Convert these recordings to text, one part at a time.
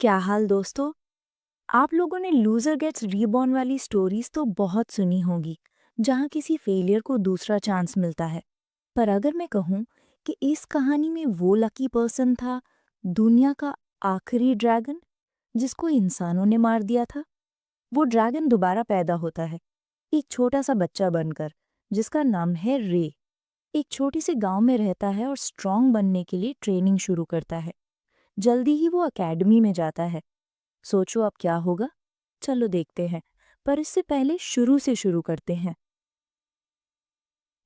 क्या हाल दोस्तों। आप लोगों ने लूजर गेट्स रीबॉर्न वाली स्टोरीज तो बहुत सुनी होगी, जहाँ किसी फेलियर को दूसरा चांस मिलता है। पर अगर मैं कहूँ कि इस कहानी में वो लकी पर्सन था, दुनिया का आखिरी ड्रैगन जिसको इंसानों ने मार दिया था। वो ड्रैगन दोबारा पैदा होता है, एक छोटा सा बच्चा बनकर, जिसका नाम है रे। एक छोटी सी गांव में रहता है और स्ट्रांग बनने के लिए ट्रेनिंग शुरू करता है। जल्दी ही वो एकेडमी में जाता है। सोचो अब क्या होगा। चलो देखते हैं, पर इससे पहले शुरू से शुरू करते हैं।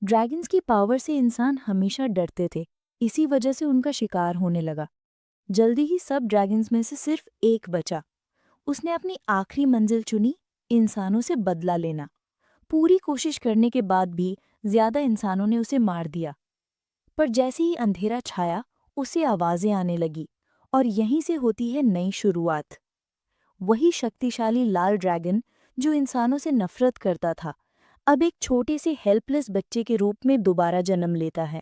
ड्रैगन्स की पावर से इंसान हमेशा डरते थे, इसी वजह से उनका शिकार होने लगा। जल्दी ही सब ड्रैगन्स में से सिर्फ एक बचा। उसने अपनी आखिरी मंजिल चुनी, इंसानों से बदला लेना। पूरी कोशिश करने के बाद भी ज्यादा इंसानों ने उसे मार दिया। पर जैसे ही अंधेरा छाया, उसे आवाजें आने लगी, और यहीं से होती है नई शुरुआत। वही शक्तिशाली लाल ड्रैगन जो इंसानों से नफरत करता था, अब एक छोटे से हेल्पलेस बच्चे के रूप में दोबारा जन्म लेता है,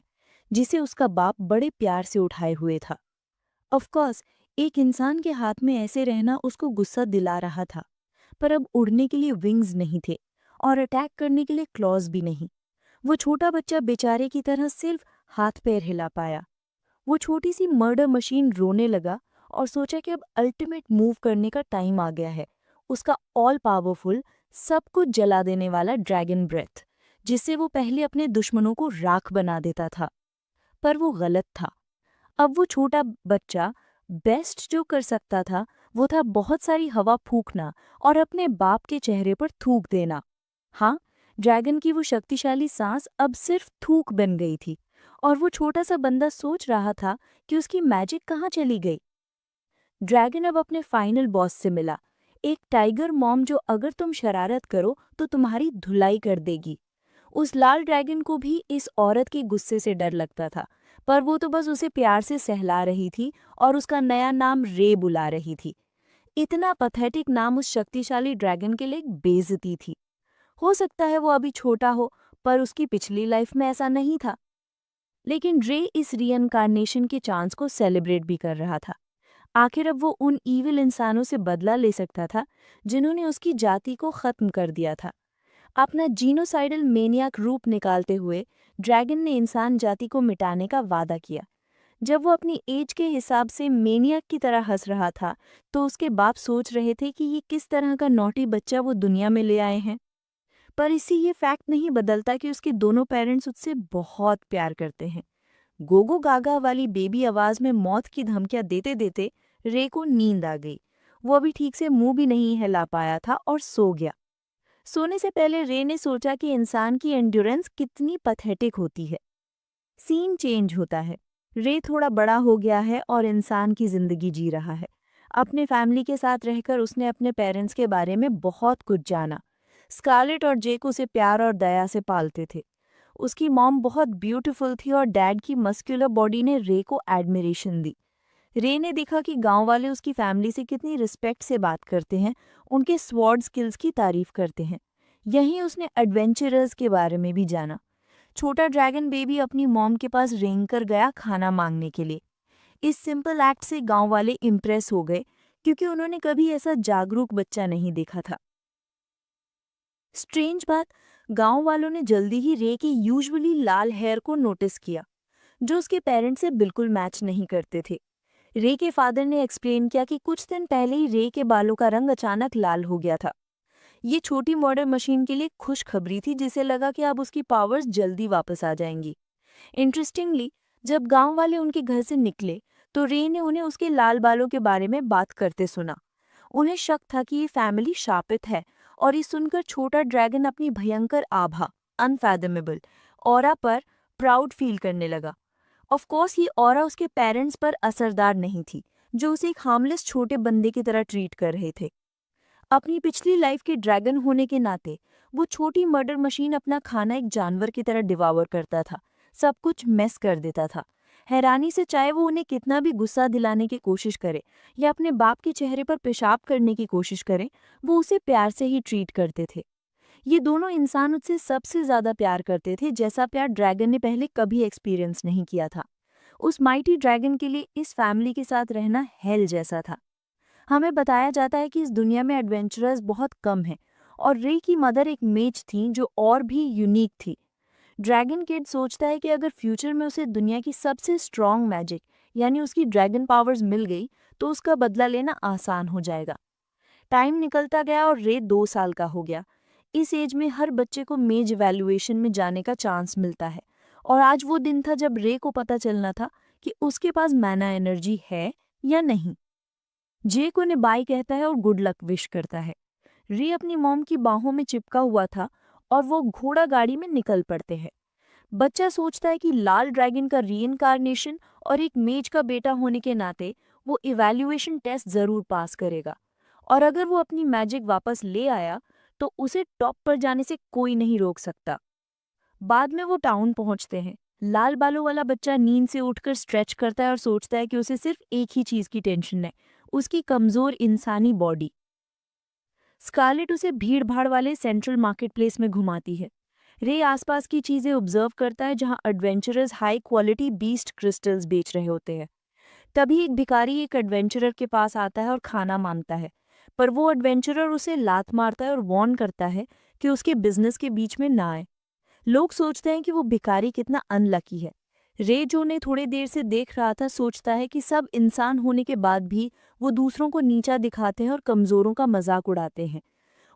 जिसे उसका बाप बड़े प्यार से उठाए हुए था। ऑफ कोर्स, एक इंसान के हाथ में ऐसे रहना उसको गुस्सा दिला रहा था, पर अब उड़ने के लिए विंग्स नहीं थे और अटैक करने के लिए क्लॉज भी नहीं। वो छोटा बच्चा बेचारे की तरह सिर्फ हाथ पैर हिला पाया। वो छोटी सी मर्डर मशीन रोने लगा और सोचा कि अब अल्टीमेट मूव करने का टाइम आ गया है, उसका ऑल पावरफुल, सब कुछ जला देने वाला ड्रैगन ब्रेथ, जिससे वो पहले अपने दुश्मनों को राख बना देता था। पर वो गलत था। अब वो छोटा बच्चा बेस्ट जो कर सकता था, वो था बहुत सारी हवा फूंकना और अपने बाप के चेहरे पर थूक देना। हाँ, ड्रैगन की वो शक्तिशाली सांस अब सिर्फ थूक बन गई थी, और वो छोटा सा बंदा सोच रहा था कि उसकी मैजिक कहाँ चली गई। ड्रैगन अब अपने फाइनल बॉस से मिला, एक टाइगर मॉम जो अगर तुम शरारत करो तो तुम्हारी धुलाई कर देगी। उस लाल ड्रैगन को भी इस औरत के गुस्से से डर लगता था, पर वो तो बस उसे प्यार से सहला रही थी और उसका नया नाम रे बुला रही थी। इतना पथेटिक नाम उस शक्तिशाली ड्रैगन के लिए एक बेइज्जती थी। हो सकता है वो अभी छोटा हो, पर उसकी पिछली लाइफ में ऐसा नहीं था। लेकिन रे इस रीइंकार्नेशन के चांस को सेलिब्रेट भी कर रहा था। आखिर अब वो उन ईविल इंसानों से बदला ले सकता था जिन्होंने उसकी जाति को खत्म कर दिया था। अपना जीनोसाइडल मेनियाक रूप निकालते हुए ड्रैगन ने इंसान जाति को मिटाने का वादा किया। जब वो अपनी एज के हिसाब से मेनियाक की तरह हंस रहा था, तो उसके बाप सोच रहे थे कि ये किस तरह का नॉटी बच्चा वो दुनिया में ले आए हैं। पर इससे ये फैक्ट नहीं बदलता कि उसके दोनों पेरेंट्स उससे बहुत प्यार करते हैं। गोगो गागा वाली बेबी आवाज में मौत की धमकियां देते देते रे को नींद आ गई। वो अभी ठीक से मुंह भी नहीं हिला पाया था और सो गया। सोने से पहले रे ने सोचा कि इंसान की एंड्योरेंस कितनी पथेटिक होती है। सीन चेंज होता है। रे थोड़ा बड़ा हो गया है और इंसान की जिंदगी जी रहा है। अपने फैमिली के साथ रहकर उसने अपने पेरेंट्स के बारे में बहुत कुछ जाना। स्कारलेट और जेक उसे प्यार और दया से पालते थे। उसकी मॉम बहुत ब्यूटीफुल थी और डैड की मस्कुलर बॉडी ने रे को एडमिरेशन दी। रे ने देखा कि गांव वाले उसकी फैमिली से कितनी रिस्पेक्ट से बात करते हैं, उनके स्वॉर्ड स्किल्स की तारीफ करते हैं। यहीं उसने एडवेंचरर्स के बारे में भी जाना। छोटा ड्रैगन बेबी अपनी मॉम के पास रेंग कर गया खाना मांगने के लिए। इस सिंपल एक्ट से गांव वाले इम्प्रेस हो गए, क्योंकि उन्होंने कभी ऐसा जागरूक बच्चा नहीं देखा था। स्ट्रेंज बात, गांव वालों ने जल्दी ही रे के यूजुअली लाल हेयर को नोटिस किया, जो उसके पेरेंट्स से बिल्कुल मैच नहीं करते थे। रे के फादर ने एक्सप्लेन किया कि कुछ दिन पहले ही रे के बालों का रंग अचानक लाल हो गया था। ये छोटी मॉडर्न मशीन के लिए खुशखबरी थी, जिसे लगा कि अब उसकी पावर्स जल्दी वापस आ जाएंगी। इंटरेस्टिंगली, जब गांव वाले उनके घर से निकले, तो रे ने उन्हें उसके लाल बालों के बारे में बात करते सुना। उन्हें शक था कि ये फैमिली शापित है, और ये सुनकर छोटा ड्रैगन अपनी भयंकर आभा, अनफैथमेबल ऑरा पर प्राउड फील करने लगा। ऑफ कोर्स, ये ऑरा उसके पेरेंट्स पर असरदार नहीं थी, जो उसे एक हार्मलेस छोटे बंदे की तरह ट्रीट कर रहे थे। अपनी पिछली लाइफ के ड्रैगन होने के नाते वो छोटी मर्डर मशीन अपना खाना एक जानवर की तरह डिवावर करता था, सब कुछ मेस कर देता था। हैरानी से, चाहे वो उन्हें कितना भी गुस्सा दिलाने की कोशिश करे या अपने बाप के चेहरे पर पेशाब करने की कोशिश करे, वो उसे प्यार से ही ट्रीट करते थे। ये दोनों इंसान उससे सबसे ज्यादा प्यार करते थे, जैसा प्यार ड्रैगन ने पहले कभी एक्सपीरियंस नहीं किया था। उस माइटी ड्रैगन के लिए इस फैमिली के साथ रहना हेल जैसा था। हमें बताया जाता है कि इस दुनिया में एडवेंचरर्स बहुत कम हैं और रे की मदर एक मेज थी जो और भी यूनिक थी। ड्रैगन किड सोचता है कि अगर फ्यूचर में उसे दुनिया की सबसे स्ट्रॉन्ग मैजिक यानी उसकी ड्रैगन पावर्स मिल गई तो उसका बदला लेना आसान हो जाएगा। टाइम निकलता गया और रे 2 साल का हो गया। इस एज में हर बच्चे को मेज इवैल्यूएशन में जाने का चांस मिलता है और आज वो दिन था जब रे को पता चलना था कि उसके पास मैना एनर्जी है या नहीं। जेक उन्हें बाय कहता है और गुड लक विश करता है। रे अपनी मॉम की बाहों में चिपका हुआ था और वो घोड़ा गाड़ी में निकल पड़ते हैं। बच्चा सोचता है कि लाल ड्रैगन का रीइंकार्नेशन और एक मेज का बेटा होने के नाते वो इवैल्यूएशन टेस्ट जरूर पास करेगा और अगर वो अपनी मैजिक वापस ले आया तो उसे टॉप पर जाने से कोई नहीं रोक सकता। बाद में वो टाउन पहुंचते हैं। लाल बालों वाला बच्चा नींद से उठकर स्ट्रेच करता है और सोचता है कि उसे सिर्फ एक ही चीज की टेंशन है, उसकी कमजोर इंसानी बॉडी। स्कारलेट उसे भीड़ भाड़ वाले सेंट्रल मार्केट प्लेस में घुमाती है। रे आसपास की चीजें ऑब्जर्व करता है जहां adventurers high quality beast crystals बेच रहे होते हैं। तभी एक भिखारी एक एडवेंचरर के पास आता है और खाना मांगता है, पर वो एडवेंचरर उसे लात मारता है और वार्न करता है कि उसके बिजनेस के बीच में ना आए। लोग सोचते हैं कि वो भिखारी कितना अनलकी है। रे जो उन्हें थोड़ी देर से देख रहा था सोचता है कि सब इंसान होने के बाद भी वो दूसरों को नीचा दिखाते हैं और कमजोरों का मजाक उड़ाते हैं।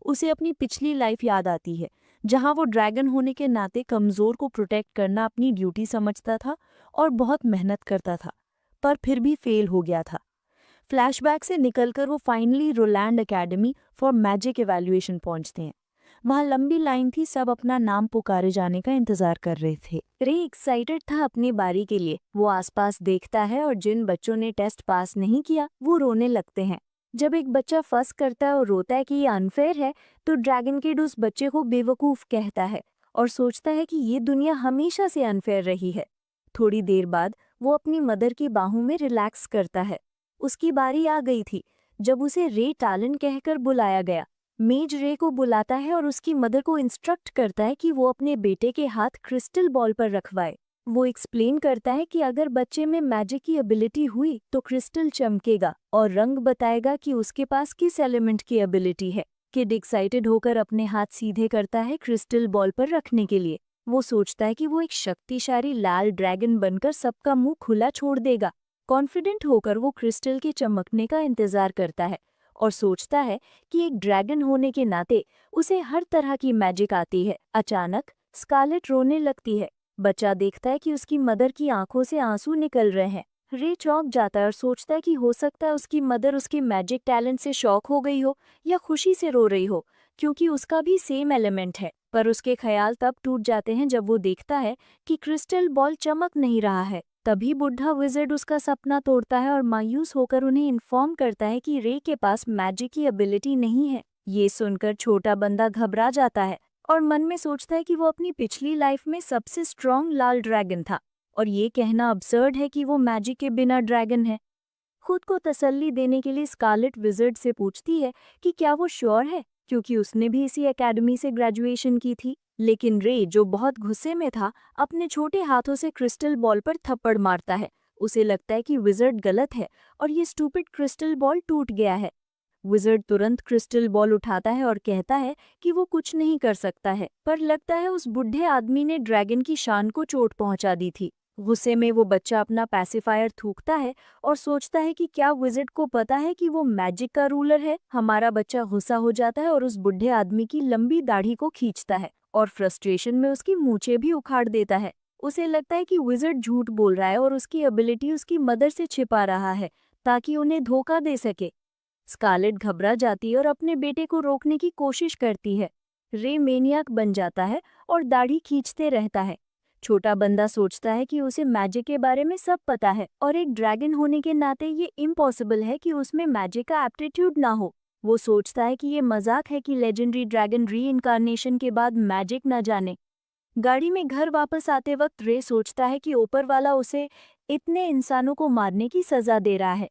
उसे अपनी पिछली लाइफ याद आती है जहां वो ड्रैगन होने के नाते कमजोर को प्रोटेक्ट करना अपनी ड्यूटी समझता था और बहुत मेहनत करता था, पर फिर भी फेल हो गया था। फ्लैशबैक से निकलकर वो finally Roland academy for magic evaluation पहुंचते हैं। वहां लंबी लाइन थी, सब अपना नाम पुकारे जाने का इंतजार कर रहे थे। रे एक्साइटेड था अपनी बारी के लिए। वो आसपास देखता है और जिन बच्चों ने टेस्ट पास नहीं किया वो रोने लगते हैं। जब एक बच्चा फंस करता है और रोता है कि ये अनफेयर है तो ड्रैगन किड उस बच्चे को बेवकूफ कहता है और सोचता है कि ये दुनिया हमेशा से अनफेयर रही है। थोड़ी देर बाद वो अपनी मदर की बाहों में रिलैक्स करता है। उसकी बारी आ गई थी जब उसे रे टैलेंट कहकर बुलाया गया। मेज रे को बुलाता है और उसकी मदर को इंस्ट्रक्ट करता है कि वो अपने बेटे के हाथ क्रिस्टल बॉल पर रखवाए। वो एक्सप्लेन करता है कि अगर बच्चे में मैजिक की एबिलिटी हुई तो क्रिस्टल चमकेगा और रंग बताएगा कि उसके पास किस एलिमेंट की एबिलिटी है। किड एक्साइटेड होकर अपने हाथ सीधे करता है क्रिस्टल बॉल पर रखने के लिए। वो सोचता है कि वो एक शक्तिशाली लाल ड्रैगन बनकर सबका मुंह खुला छोड़ देगा। कॉन्फिडेंट होकर वो क्रिस्टल के चमकने का इंतजार करता है और सोचता है कि एक ड्रैगन होने के नाते उसे हर तरह की मैजिक आती है। अचानक स्कारलेट रोने लगती है। बच्चा देखता है कि उसकी मदर की आंखों से आंसू निकल रहे हैं। रे चौंक जाता है और सोचता है कि हो सकता है उसकी मदर उसके मैजिक टैलेंट से शॉक हो गई हो या खुशी से रो रही हो, क्योंकि उसका भी सेम एलिमेंट है। पर उसके ख्याल तब टूट जाते हैं जब वो देखता है कि क्रिस्टल बॉल चमक नहीं रहा है। तभी बुढ़ा विज़र्ड उसका सपना तोड़ता है और मायूस होकर उन्हें इन्फॉर्म करता है कि रे के पास मैजिक की एबिलिटी नहीं है। ये सुनकर छोटा बंदा घबरा जाता है और मन में सोचता है कि वो अपनी पिछली लाइफ में सबसे स्ट्रॉन्ग लाल ड्रैगन था और ये कहना अब्सर्ड है कि वो मैजिक के बिना ड्रैगन है। खुद को तसल्ली देने के लिए स्कारलेट विज़र्ड से पूछती है कि क्या वो श्योर है, क्योंकि उसने भी इसी एकेडमी से ग्रेजुएशन की थी। लेकिन रे जो बहुत गुस्से में था अपने छोटे हाथों से क्रिस्टल बॉल पर थप्पड़ मारता है। उसे लगता है कि विज़र्ड गलत है और ये स्टूपिड क्रिस्टल बॉल टूट गया है। विज़र्ड तुरंत क्रिस्टल बॉल उठाता है और कहता है कि वो कुछ नहीं कर सकता है, पर लगता है उस बुढ़े आदमी ने ड्रैगन की शान को चोट पहुंचा दी थी। गुस्से में वो बच्चा अपना पैसिफायर थूकता है और सोचता है कि क्या विज़र्ड को पता है कि वो मैजिक का रूलर है। हमारा बच्चा गुस्सा हो जाता है और उस बुढ़े आदमी की लंबी दाढ़ी को खींचता है और फ्रस्ट्रेशन में उसकी मूंछें भी उखाड़ देता है। उसे लगता है कि विज़र्ड झूठ बोल रहा है और उसकी एबिलिटी उसकी मदर से छिपा रहा है ताकि उन्हें धोखा दे सके। स्कारलेट घबरा जाती है और अपने बेटे को रोकने की कोशिश करती है। रे मेनियाक बन जाता है और दाढ़ी खींचते रहता है। छोटा बंदा सोचता है कि उसे मैजिक के बारे में सब पता है और एक ड्रैगन होने के नाते ये इम्पॉसिबल है कि उसमें मैजिक का एप्टीट्यूड ना हो। वो सोचता है कि ये मजाक है कि लेजेंडरी ड्रैगन री-इनकार्नेशन के बाद मैजिक ना जाने। गाड़ी में घर वापस आते वक्त रे सोचता है कि ऊपर वाला उसे इतने इंसानों को मारने की सजा दे रहा है,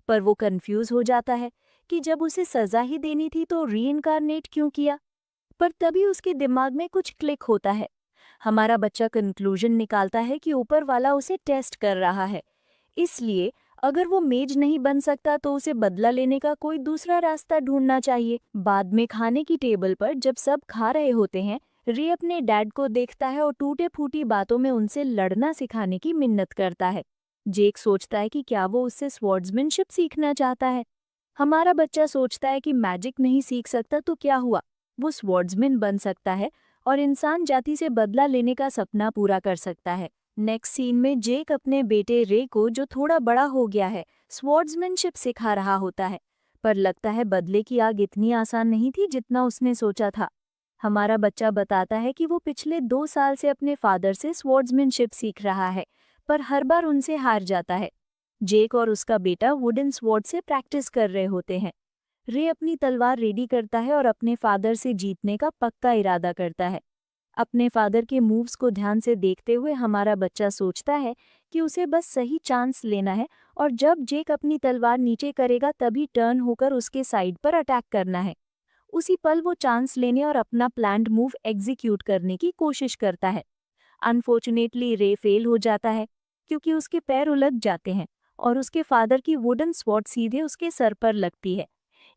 पर वो कंफ्यूज हो जाता है कि जब उसे सजा ही देनी थी तो री-इनकार्नेट क्यों किया। पर तभी उसके दिमाग में कुछ क्लिक होता है। हमारा बच्चा कंक्लूजन निकालता है कि ऊपर वाला उसे टेस्ट कर रहा है, इसलिए अगर वो मेज नहीं बन सकता तो उसे बदला लेने का कोई दूसरा रास्ता ढूंढना चाहिए। बाद में खाने की टेबल पर जब सब खा रहे होते हैं, रे अपने डैड को देखता है और टूटे फूटी बातों में उनसे लड़ना सिखाने की मिन्नत करता है। जेक सोचता है कि क्या वो उससे स्वॉर्ड्समैनशिप सीखना चाहता है। हमारा बच्चा सोचता है कि मैजिक नहीं सीख सकता तो क्या हुआ, वो स्वॉर्ड्समैन बन सकता है और इंसान जाति से बदला लेने का सपना पूरा कर सकता है। नेक्स्ट सीन में जेक अपने बेटे रे को, जो थोड़ा बड़ा हो गया है, स्वॉर्ड्समैनशिप सिखा रहा होता है। पर लगता है बदले की आग इतनी आसान नहीं थी जितना उसने सोचा था। हमारा बच्चा बताता है कि वो पिछले 2 साल से अपने फादर से स्वॉर्ड्समैनशिप सीख रहा है, पर हर बार उनसे हार जाता है। जेक और उसका बेटा वुडन स्वॉर्ड से प्रैक्टिस कर रहे होते हैं। रे अपनी तलवार रेडी करता है और अपने फादर से जीतने का पक्का इरादा करता है। अपने फादर के मूव्स को ध्यान से देखते हुए हमारा बच्चा सोचता है कि उसे बस सही चांस लेना है और जब जेक अपनी तलवार नीचे करेगा तभी टर्न होकर उसके साइड पर अटैक करना है। उसी पल वो चांस लेने और अपना प्लान्ड मूव एग्जीक्यूट करने की कोशिश करता है। अनफॉर्चुनेटली रे फेल हो जाता है क्योंकि उसके पैर उलझ जाते हैं और उसके फादर की वुडन स्वॉर्ड सीधे उसके सर पर लगती है।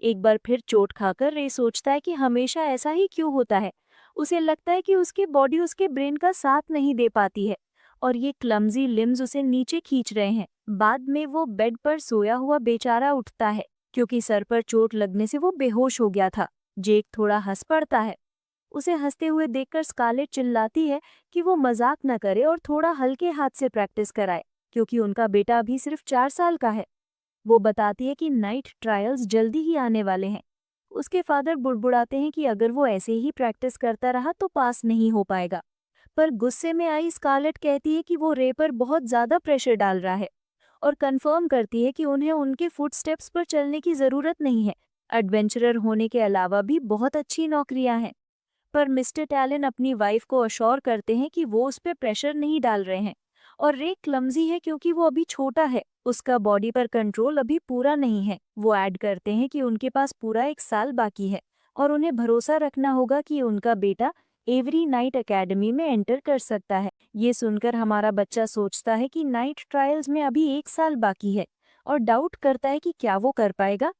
एक बार फिर चोट खाकर रे सोचता है कि हमेशा ऐसा ही क्यों होता है। उसे लगता है कि उसकी बॉडी उसके ब्रेन का साथ नहीं दे पाती है और ये क्लमजी लिम्स उसे नीचे खींच रहे हैं। बाद में वो बेड पर सोया हुआ बेचारा उठता है क्योंकि सर पर चोट लगने से वो बेहोश हो गया था। जेक थोड़ा हंस पड़ता है। उसे हंसते हुए देखकर स्कारलेट चिल्लाती है कि वो मजाक न करे और थोड़ा हल्के हाथ से प्रैक्टिस कराए क्योंकि उनका बेटा अभी सिर्फ 4 साल का है। वो बताती है कि नाइट ट्रायल्स जल्दी ही आने वाले हैं। उसके फादर बुड़बुड़ाते हैं कि अगर वो ऐसे ही प्रैक्टिस करता रहा तो पास नहीं हो पाएगा। पर गुस्से में आई स्कारलेट कहती है कि वो रे पर बहुत ज्यादा प्रेशर डाल रहा है और कंफर्म करती है कि उन्हें उनके फुटस्टेप्स पर चलने की जरूरत नहीं है। एडवेंचरर होने के अलावा भी बहुत अच्छी नौकरियां हैं। पर मिस्टर टैलन अपनी वाइफ को अश्योर करते हैं कि वो उस पर प्रेशर नहीं डाल रहे हैं और रे क्लमजी है क्योंकि वो अभी छोटा है, उसका बॉडी पर कंट्रोल अभी पूरा नहीं है। वो ऐड करते हैं कि उनके पास पूरा 1 साल बाकी है और उन्हें भरोसा रखना होगा कि उनका बेटा एवरी नाइट एकेडमी में एंटर कर सकता है। ये सुनकर हमारा बच्चा सोचता है कि नाइट ट्रायल्स में अभी 1 साल बाकी है और डाउट करता है कि क्या वो कर पाएगा।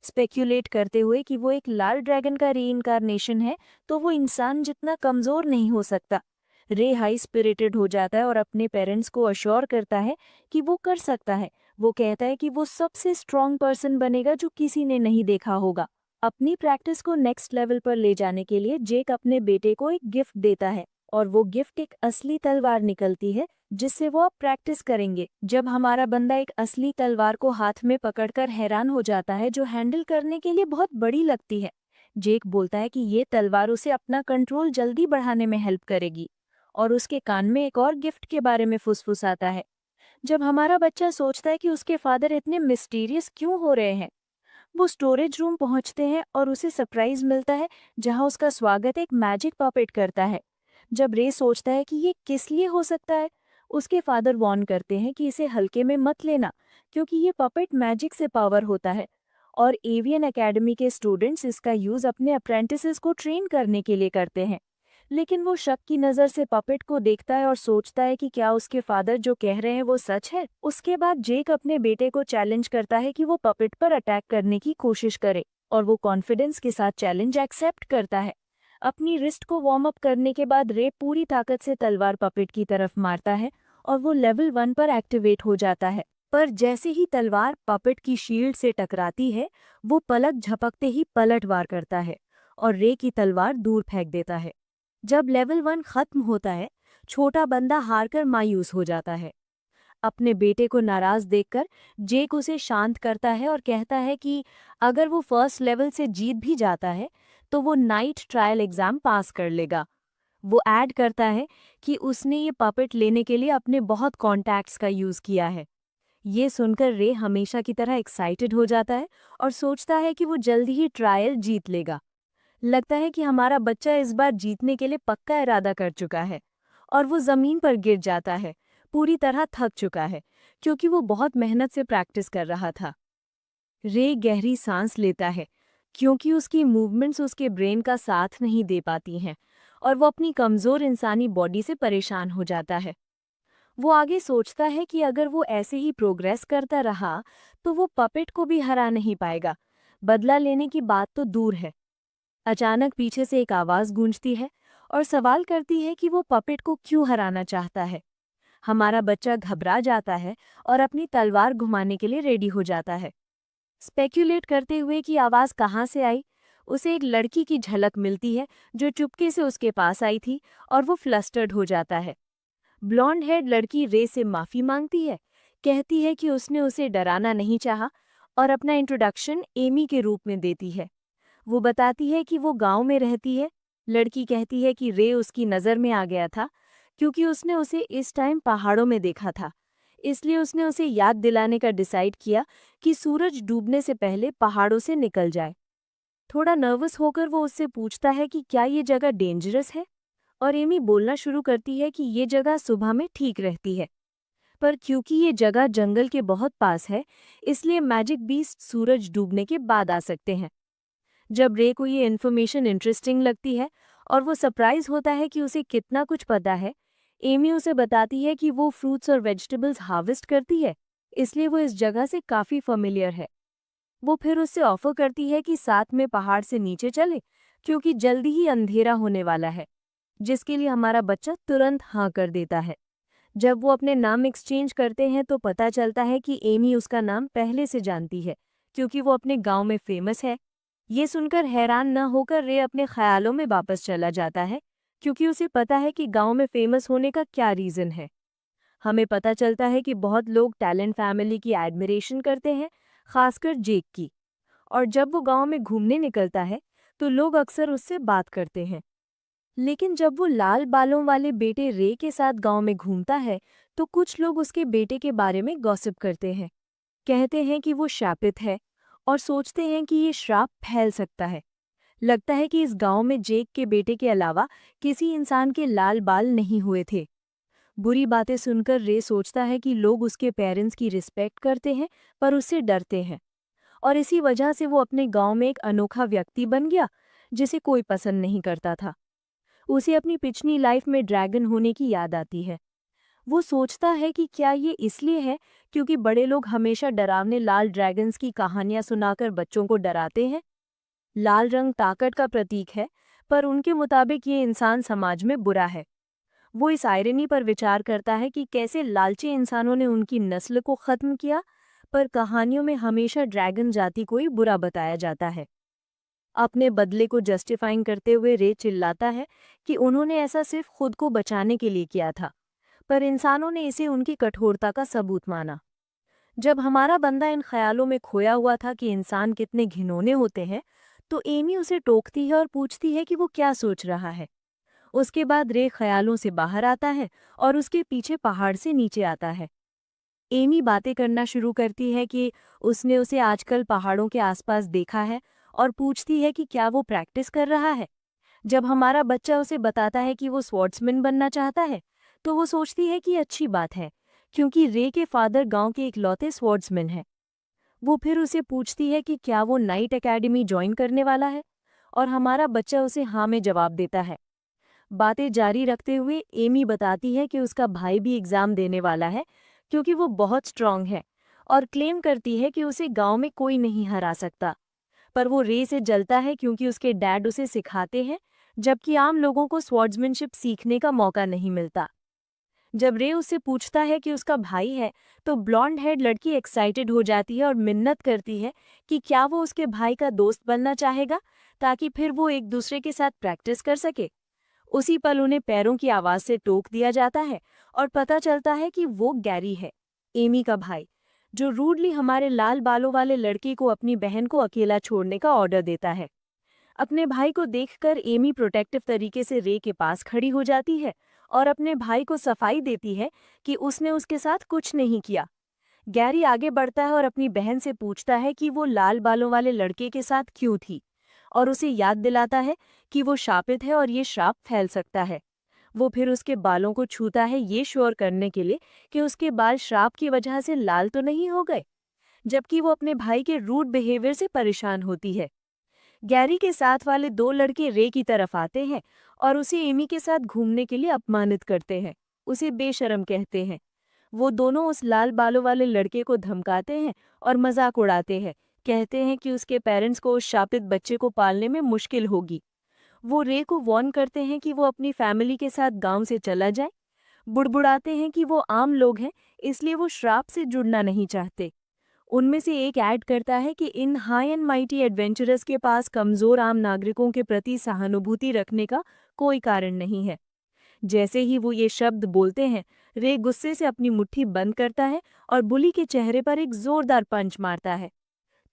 स्पेक्यूलेट करते हुए कि वो एक लाल ड्रैगन का रीइंकारनेशन है तो वो इंसान जितना कमजोर नहीं हो सकता। रे हाई स्पिरिटेड हो जाता है और अपने पेरेंट्स को अश्योर करता है कि वो कर सकता है। वो कहता है कि वो सबसे स्ट्रॉन्ग पर्सन बनेगा जो किसी ने नहीं देखा होगा। अपनी प्रैक्टिस को नेक्स्ट लेवल पर ले जाने के लिए जेक अपने बेटे को एक गिफ्ट देता है और वो गिफ्ट एक असली तलवार निकलती है जिससे वो अब प्रैक्टिस करेंगे। जब हमारा बंदा एक असली तलवार को हाथ में पकड़कर हैरान हो जाता है जो हैंडल करने के लिए बहुत बड़ी लगती है। जेक बोलता है कि ये तलवार उसे अपना कंट्रोल जल्दी बढ़ाने में हेल्प करेगी और उसके कान में एक और गिफ्ट के बारे में फुसफुसाता है। जब हमारा बच्चा सोचता है कि उसके फादर इतने मिस्टीरियस क्यों हो रहे हैं, वो स्टोरेज रूम पहुंचते हैं और उसे सरप्राइज मिलता है जहां उसका स्वागत एक मैजिक पपेट करता है। जब रे सोचता है कि ये किस लिए हो सकता है, उसके फादर वार्न करते हैं कि इसे हल्के में मत लेना क्योंकि ये पपेट मैजिक से पावर होता है और एवियन एकेडमी के स्टूडेंट्स इसका यूज अपने अप्रेंटिसेस को ट्रेन करने के लिए करते हैं। लेकिन वो शक की नज़र से पपेट को देखता है और सोचता है कि क्या उसके फादर जो कह रहे हैं वो सच है। उसके बाद जेक अपने बेटे को चैलेंज करता है कि वो पपेट पर अटैक करने की कोशिश करे और वो कॉन्फिडेंस के साथ चैलेंज एक्सेप्ट करता है। अपनी रिस्ट को वार्म अप करने के बाद रे पूरी ताकत से तलवार पपेट की तरफ मारता है और वो लेवल 1 पर एक्टिवेट हो जाता है। पर जैसे ही तलवार पपेट की शील्ड से टकराती है, वो पलक झपकते ही पलटवार करता है और रे की तलवार दूर फेंक देता है। जब लेवल 1 खत्म होता है, छोटा बंदा हारकर मायूस हो जाता है। अपने बेटे को नाराज देखकर जेक उसे शांत करता है और कहता है कि अगर वो फर्स्ट लेवल से जीत भी जाता है तो वो नाइट ट्रायल एग्जाम पास कर लेगा। वो ऐड करता है कि उसने ये पपेट लेने के लिए अपने बहुत कॉन्टैक्ट्स का यूज किया है। ये सुनकर रे हमेशा की तरह एक्साइटेड हो जाता है और सोचता है कि वो जल्दी ही ट्रायल जीत लेगा। लगता है कि हमारा बच्चा इस बार जीतने के लिए पक्का इरादा कर चुका है और वो जमीन पर गिर जाता है, पूरी तरह थक चुका है क्योंकि वो बहुत मेहनत से प्रैक्टिस कर रहा था। रे गहरी सांस लेता है क्योंकि उसकी मूवमेंट्स उसके ब्रेन का साथ नहीं दे पाती हैं और वो अपनी कमज़ोर इंसानी बॉडी से परेशान हो जाता है। वो आगे सोचता है कि अगर वो ऐसे ही प्रोग्रेस करता रहा तो वो पपेट को भी हरा नहीं पाएगा। बदला लेने की बात तो दूर है। अचानक पीछे से एक आवाज गूंजती है और सवाल करती है कि वो पपेट को क्यों हराना चाहता है। हमारा बच्चा घबरा जाता है और अपनी तलवार घुमाने के लिए रेडी हो जाता है। स्पेक्यूलेट करते हुए कि आवाज कहाँ से आई, उसे एक लड़की की झलक मिलती है जो चुपके से उसके पास आई थी और वो फ्लस्टर्ड हो जाता है। ब्लॉन्ड हेड लड़की रे से माफी मांगती है, कहती है कि उसने उसे डराना नहीं चाहा और अपना इंट्रोडक्शन एमी के रूप में देती है। वो बताती है कि वो गांव में रहती है। लड़की कहती है कि रे उसकी नज़र में आ गया था क्योंकि उसने उसे इस टाइम पहाड़ों में देखा था, इसलिए उसने उसे याद दिलाने का डिसाइड किया कि सूरज डूबने से पहले पहाड़ों से निकल जाए। थोड़ा नर्वस होकर वो उससे पूछता है कि क्या ये जगह डेंजरस है, और एमी बोलना शुरू करती है कि ये जगह सुबह में ठीक रहती है, पर क्योंकि ये जगह जंगल के बहुत पास है इसलिए मैजिक बीस्ट सूरज डूबने के बाद आ सकते हैं। जब रे को ये इन्फॉर्मेशन इंटरेस्टिंग लगती है और वो सरप्राइज होता है कि उसे कितना कुछ पता है, एमी उसे बताती है कि वो फ्रूट्स और वेजिटेबल्स हार्वेस्ट करती है, इसलिए वो इस जगह से काफ़ी familiar है। वो फिर उससे ऑफर करती है कि साथ में पहाड़ से नीचे चले क्योंकि जल्दी ही अंधेरा होने वाला है, जिसके लिए हमारा बच्चा तुरंत हाँ कर देता है। जब वो अपने नाम एक्सचेंज करते हैं तो पता चलता है कि एमी उसका नाम पहले से जानती है क्योंकि वो अपने गांव में फेमस है। ये सुनकर हैरान न होकर रे अपने ख्यालों में वापस चला जाता है क्योंकि उसे पता है कि गांव में फेमस होने का क्या रीज़न है। हमें पता चलता है कि बहुत लोग टैलेंट फैमिली की एडमिरेशन करते हैं, खासकर जेक की। और जब वो गांव में घूमने निकलता है तो लोग अक्सर उससे बात करते हैं। लेकिन जब वो लाल बालों वाले बेटे रे के साथ गांव में घूमता है तो कुछ लोग उसके बेटे के बारे में गॉसिप करते हैं। कहते हैं कि वो शापित है और सोचते हैं कि ये श्राप फैल सकता है। लगता है कि इस गांव में जेक के बेटे के अलावा किसी इंसान के लाल बाल नहीं हुए थे। बुरी बातें सुनकर रे सोचता है कि लोग उसके पेरेंट्स की रिस्पेक्ट करते हैं पर उससे डरते हैं, और इसी वजह से वो अपने गांव में एक अनोखा व्यक्ति बन गया जिसे कोई पसंद नहीं करता था। उसे अपनी पिछली लाइफ में ड्रैगन होने की याद आती है। वो सोचता है कि क्या ये इसलिए है क्योंकि बड़े लोग हमेशा डरावने लाल ड्रैगन्स की कहानियां सुनाकर बच्चों को डराते हैं। लाल रंग ताकत का प्रतीक है, पर उनके मुताबिक ये इंसान समाज में बुरा है। वो इस आयरनी पर विचार करता है कि कैसे लालची इंसानों ने उनकी नस्ल को खत्म किया, पर कहानियों में हमेशा ड्रैगन जाति को ही बुरा बताया जाता है। अपने बदले को जस्टिफाइंग करते हुए रे चिल्लाता है कि उन्होंने ऐसा सिर्फ खुद को बचाने के लिए किया था, पर इंसानों ने इसे उनकी कठोरता का सबूत माना। जब हमारा बंदा इन ख्यालों में खोया हुआ था कि इंसान कितने घिनौने होते हैं, तो एमी उसे टोकती है और पूछती है कि वो क्या सोच रहा है। उसके बाद रे ख्यालों से बाहर आता है और उसके पीछे पहाड़ से नीचे आता है। एमी बातें करना शुरू करती है कि उसने उसे आजकल पहाड़ों के आसपास देखा है और पूछती है कि क्या वो प्रैक्टिस कर रहा है। जब हमारा बच्चा उसे बताता है कि वो स्वॉर्ड्समैन बनना चाहता है, तो वो सोचती है कि अच्छी बात है क्योंकि रे के फादर गांव के इकलौते स्वॉर्ड्समैन हैं। वो फिर उसे पूछती है कि क्या वो नाइट एकेडमी ज्वाइन करने वाला है, और हमारा बच्चा उसे हाँ में जवाब देता है। बातें जारी रखते हुए एमी बताती है कि उसका भाई भी एग्ज़ाम देने वाला है क्योंकि वो बहुत स्ट्रांग है, और क्लेम करती है कि उसे गांव में कोई नहीं हरा सकता। पर वो रे से जलता है क्योंकि उसके डैड उसे सिखाते हैं, जबकि आम लोगों को स्वॉर्ड्समैनशिप सीखने का मौका नहीं मिलता। जब रे उससे पूछता है कि उसका भाई है, तो ब्लॉन्ड हेड लड़की एक्साइटेड हो जाती है और मिन्नत करती है कि क्या वो उसके भाई का दोस्त बनना चाहेगा ताकि फिर वो एक दूसरे के साथ प्रैक्टिस कर सके। उसी पल उन्हें पैरों की आवाज़ से टोक दिया जाता है और पता चलता है कि वो गैरी है, एमी का भाई, जो रूडली हमारे लाल बालों वाले लड़के को अपनी बहन को अकेला छोड़ने का ऑर्डर देता है। अपने भाई को देखकर एमी प्रोटेक्टिव तरीके से रे के पास खड़ी हो जाती है और अपने भाई को सफाई देती है कि उसने उसके साथ कुछ नहीं किया। गैरी आगे बढ़ता है और अपनी बहन से पूछता है कि वो लाल बालों वाले लड़के के साथ क्यों थी, और उसे याद दिलाता है कि वो शापित है और ये श्राप फैल सकता है। वो फिर उसके बालों को छूता है ये श्योर करने के लिए कि उसके बाल श्राप की वजह से लाल तो नहीं हो गए, जबकि वो अपने भाई के रूड बिहेवियर से परेशान होती है। गैरी के साथ वाले दो लड़के रे की तरफ आते हैं और उसे एमी के साथ घूमने के लिए अपमानित करते हैं। उसे बेशर्म कहते हैं। वो दोनों उस लाल बालों वाले लड़के को धमकाते हैं और मजाक उड़ाते हैं। कहते हैं कि उसके पेरेंट्स को उस शापित बच्चे को पालने में मुश्किल होगी। वो रे को वार्न करते हैं कि वो अपनी फैमिली के साथ गांव से चला जाए। बुड़बुड़ाते हैं कि वो आम लोग हैं, इसलिए वो श्राप से जुड़ना नहीं चाहते। उनमें से एक ऐड करता है कि इन हाई एंड माइटी एडवेंचरर्स के पास कमजोर आम नागरिकों के प्रति सहानुभूति रखने का कोई कारण नहीं है। जैसे ही वो ये शब्द बोलते हैं, रे गुस्से से अपनी मुट्ठी बंद करता है और बुली के चेहरे पर एक जोरदार पंच मारता है।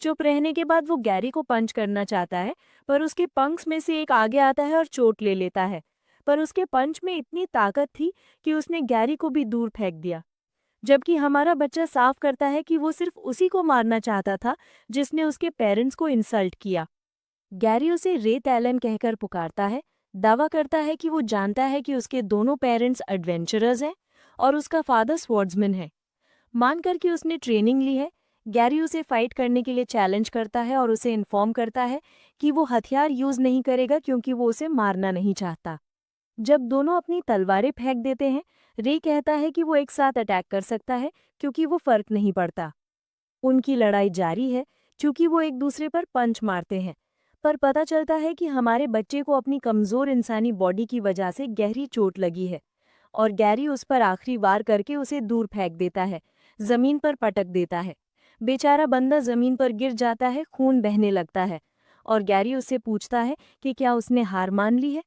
चुप रहने के बाद वो गैरी को पंच करना चाहता है, पर उसके पंख्स में से एक आगे आता है और चोट ले लेता है। पर उसके पंच में इतनी ताकत थी कि उसने गैरी को भी दूर फेंक दिया। जबकि हमारा बच्चा साफ करता है कि वो सिर्फ उसी को मारना चाहता था जिसने उसके पेरेंट्स को इंसल्ट किया। गैरी उसे रे टैलन कहकर पुकारता है, दावा करता है कि वो जानता है कि उसके दोनों पेरेंट्स एडवेंचरर्स हैं और उसका फादर स्वॉर्ड्समैन है। मानकर कि उसने ट्रेनिंग ली है, गैरी उसे फाइट करने के लिए चैलेंज करता है और उसे इन्फॉर्म करता है कि वो हथियार यूज नहीं करेगा क्योंकि वो उसे मारना नहीं चाहता। जब दोनों अपनी तलवारें फेंक देते हैं, रे कहता है कि वो एक साथ अटैक कर सकता है क्योंकि वो फर्क नहीं पड़ता। उनकी लड़ाई जारी है क्योंकि वो एक दूसरे पर पंच मारते हैं, पर पता चलता है कि हमारे बच्चे को अपनी कमजोर इंसानी बॉडी की वजह से गहरी चोट लगी है और गैरी उस पर आखिरी वार करके उसे दूर फेंक देता है, जमीन पर पटक देता है। बेचारा बंदा जमीन पर गिर जाता है, खून बहने लगता है और गैरी उससे पूछता है कि क्या उसने हार मान ली है,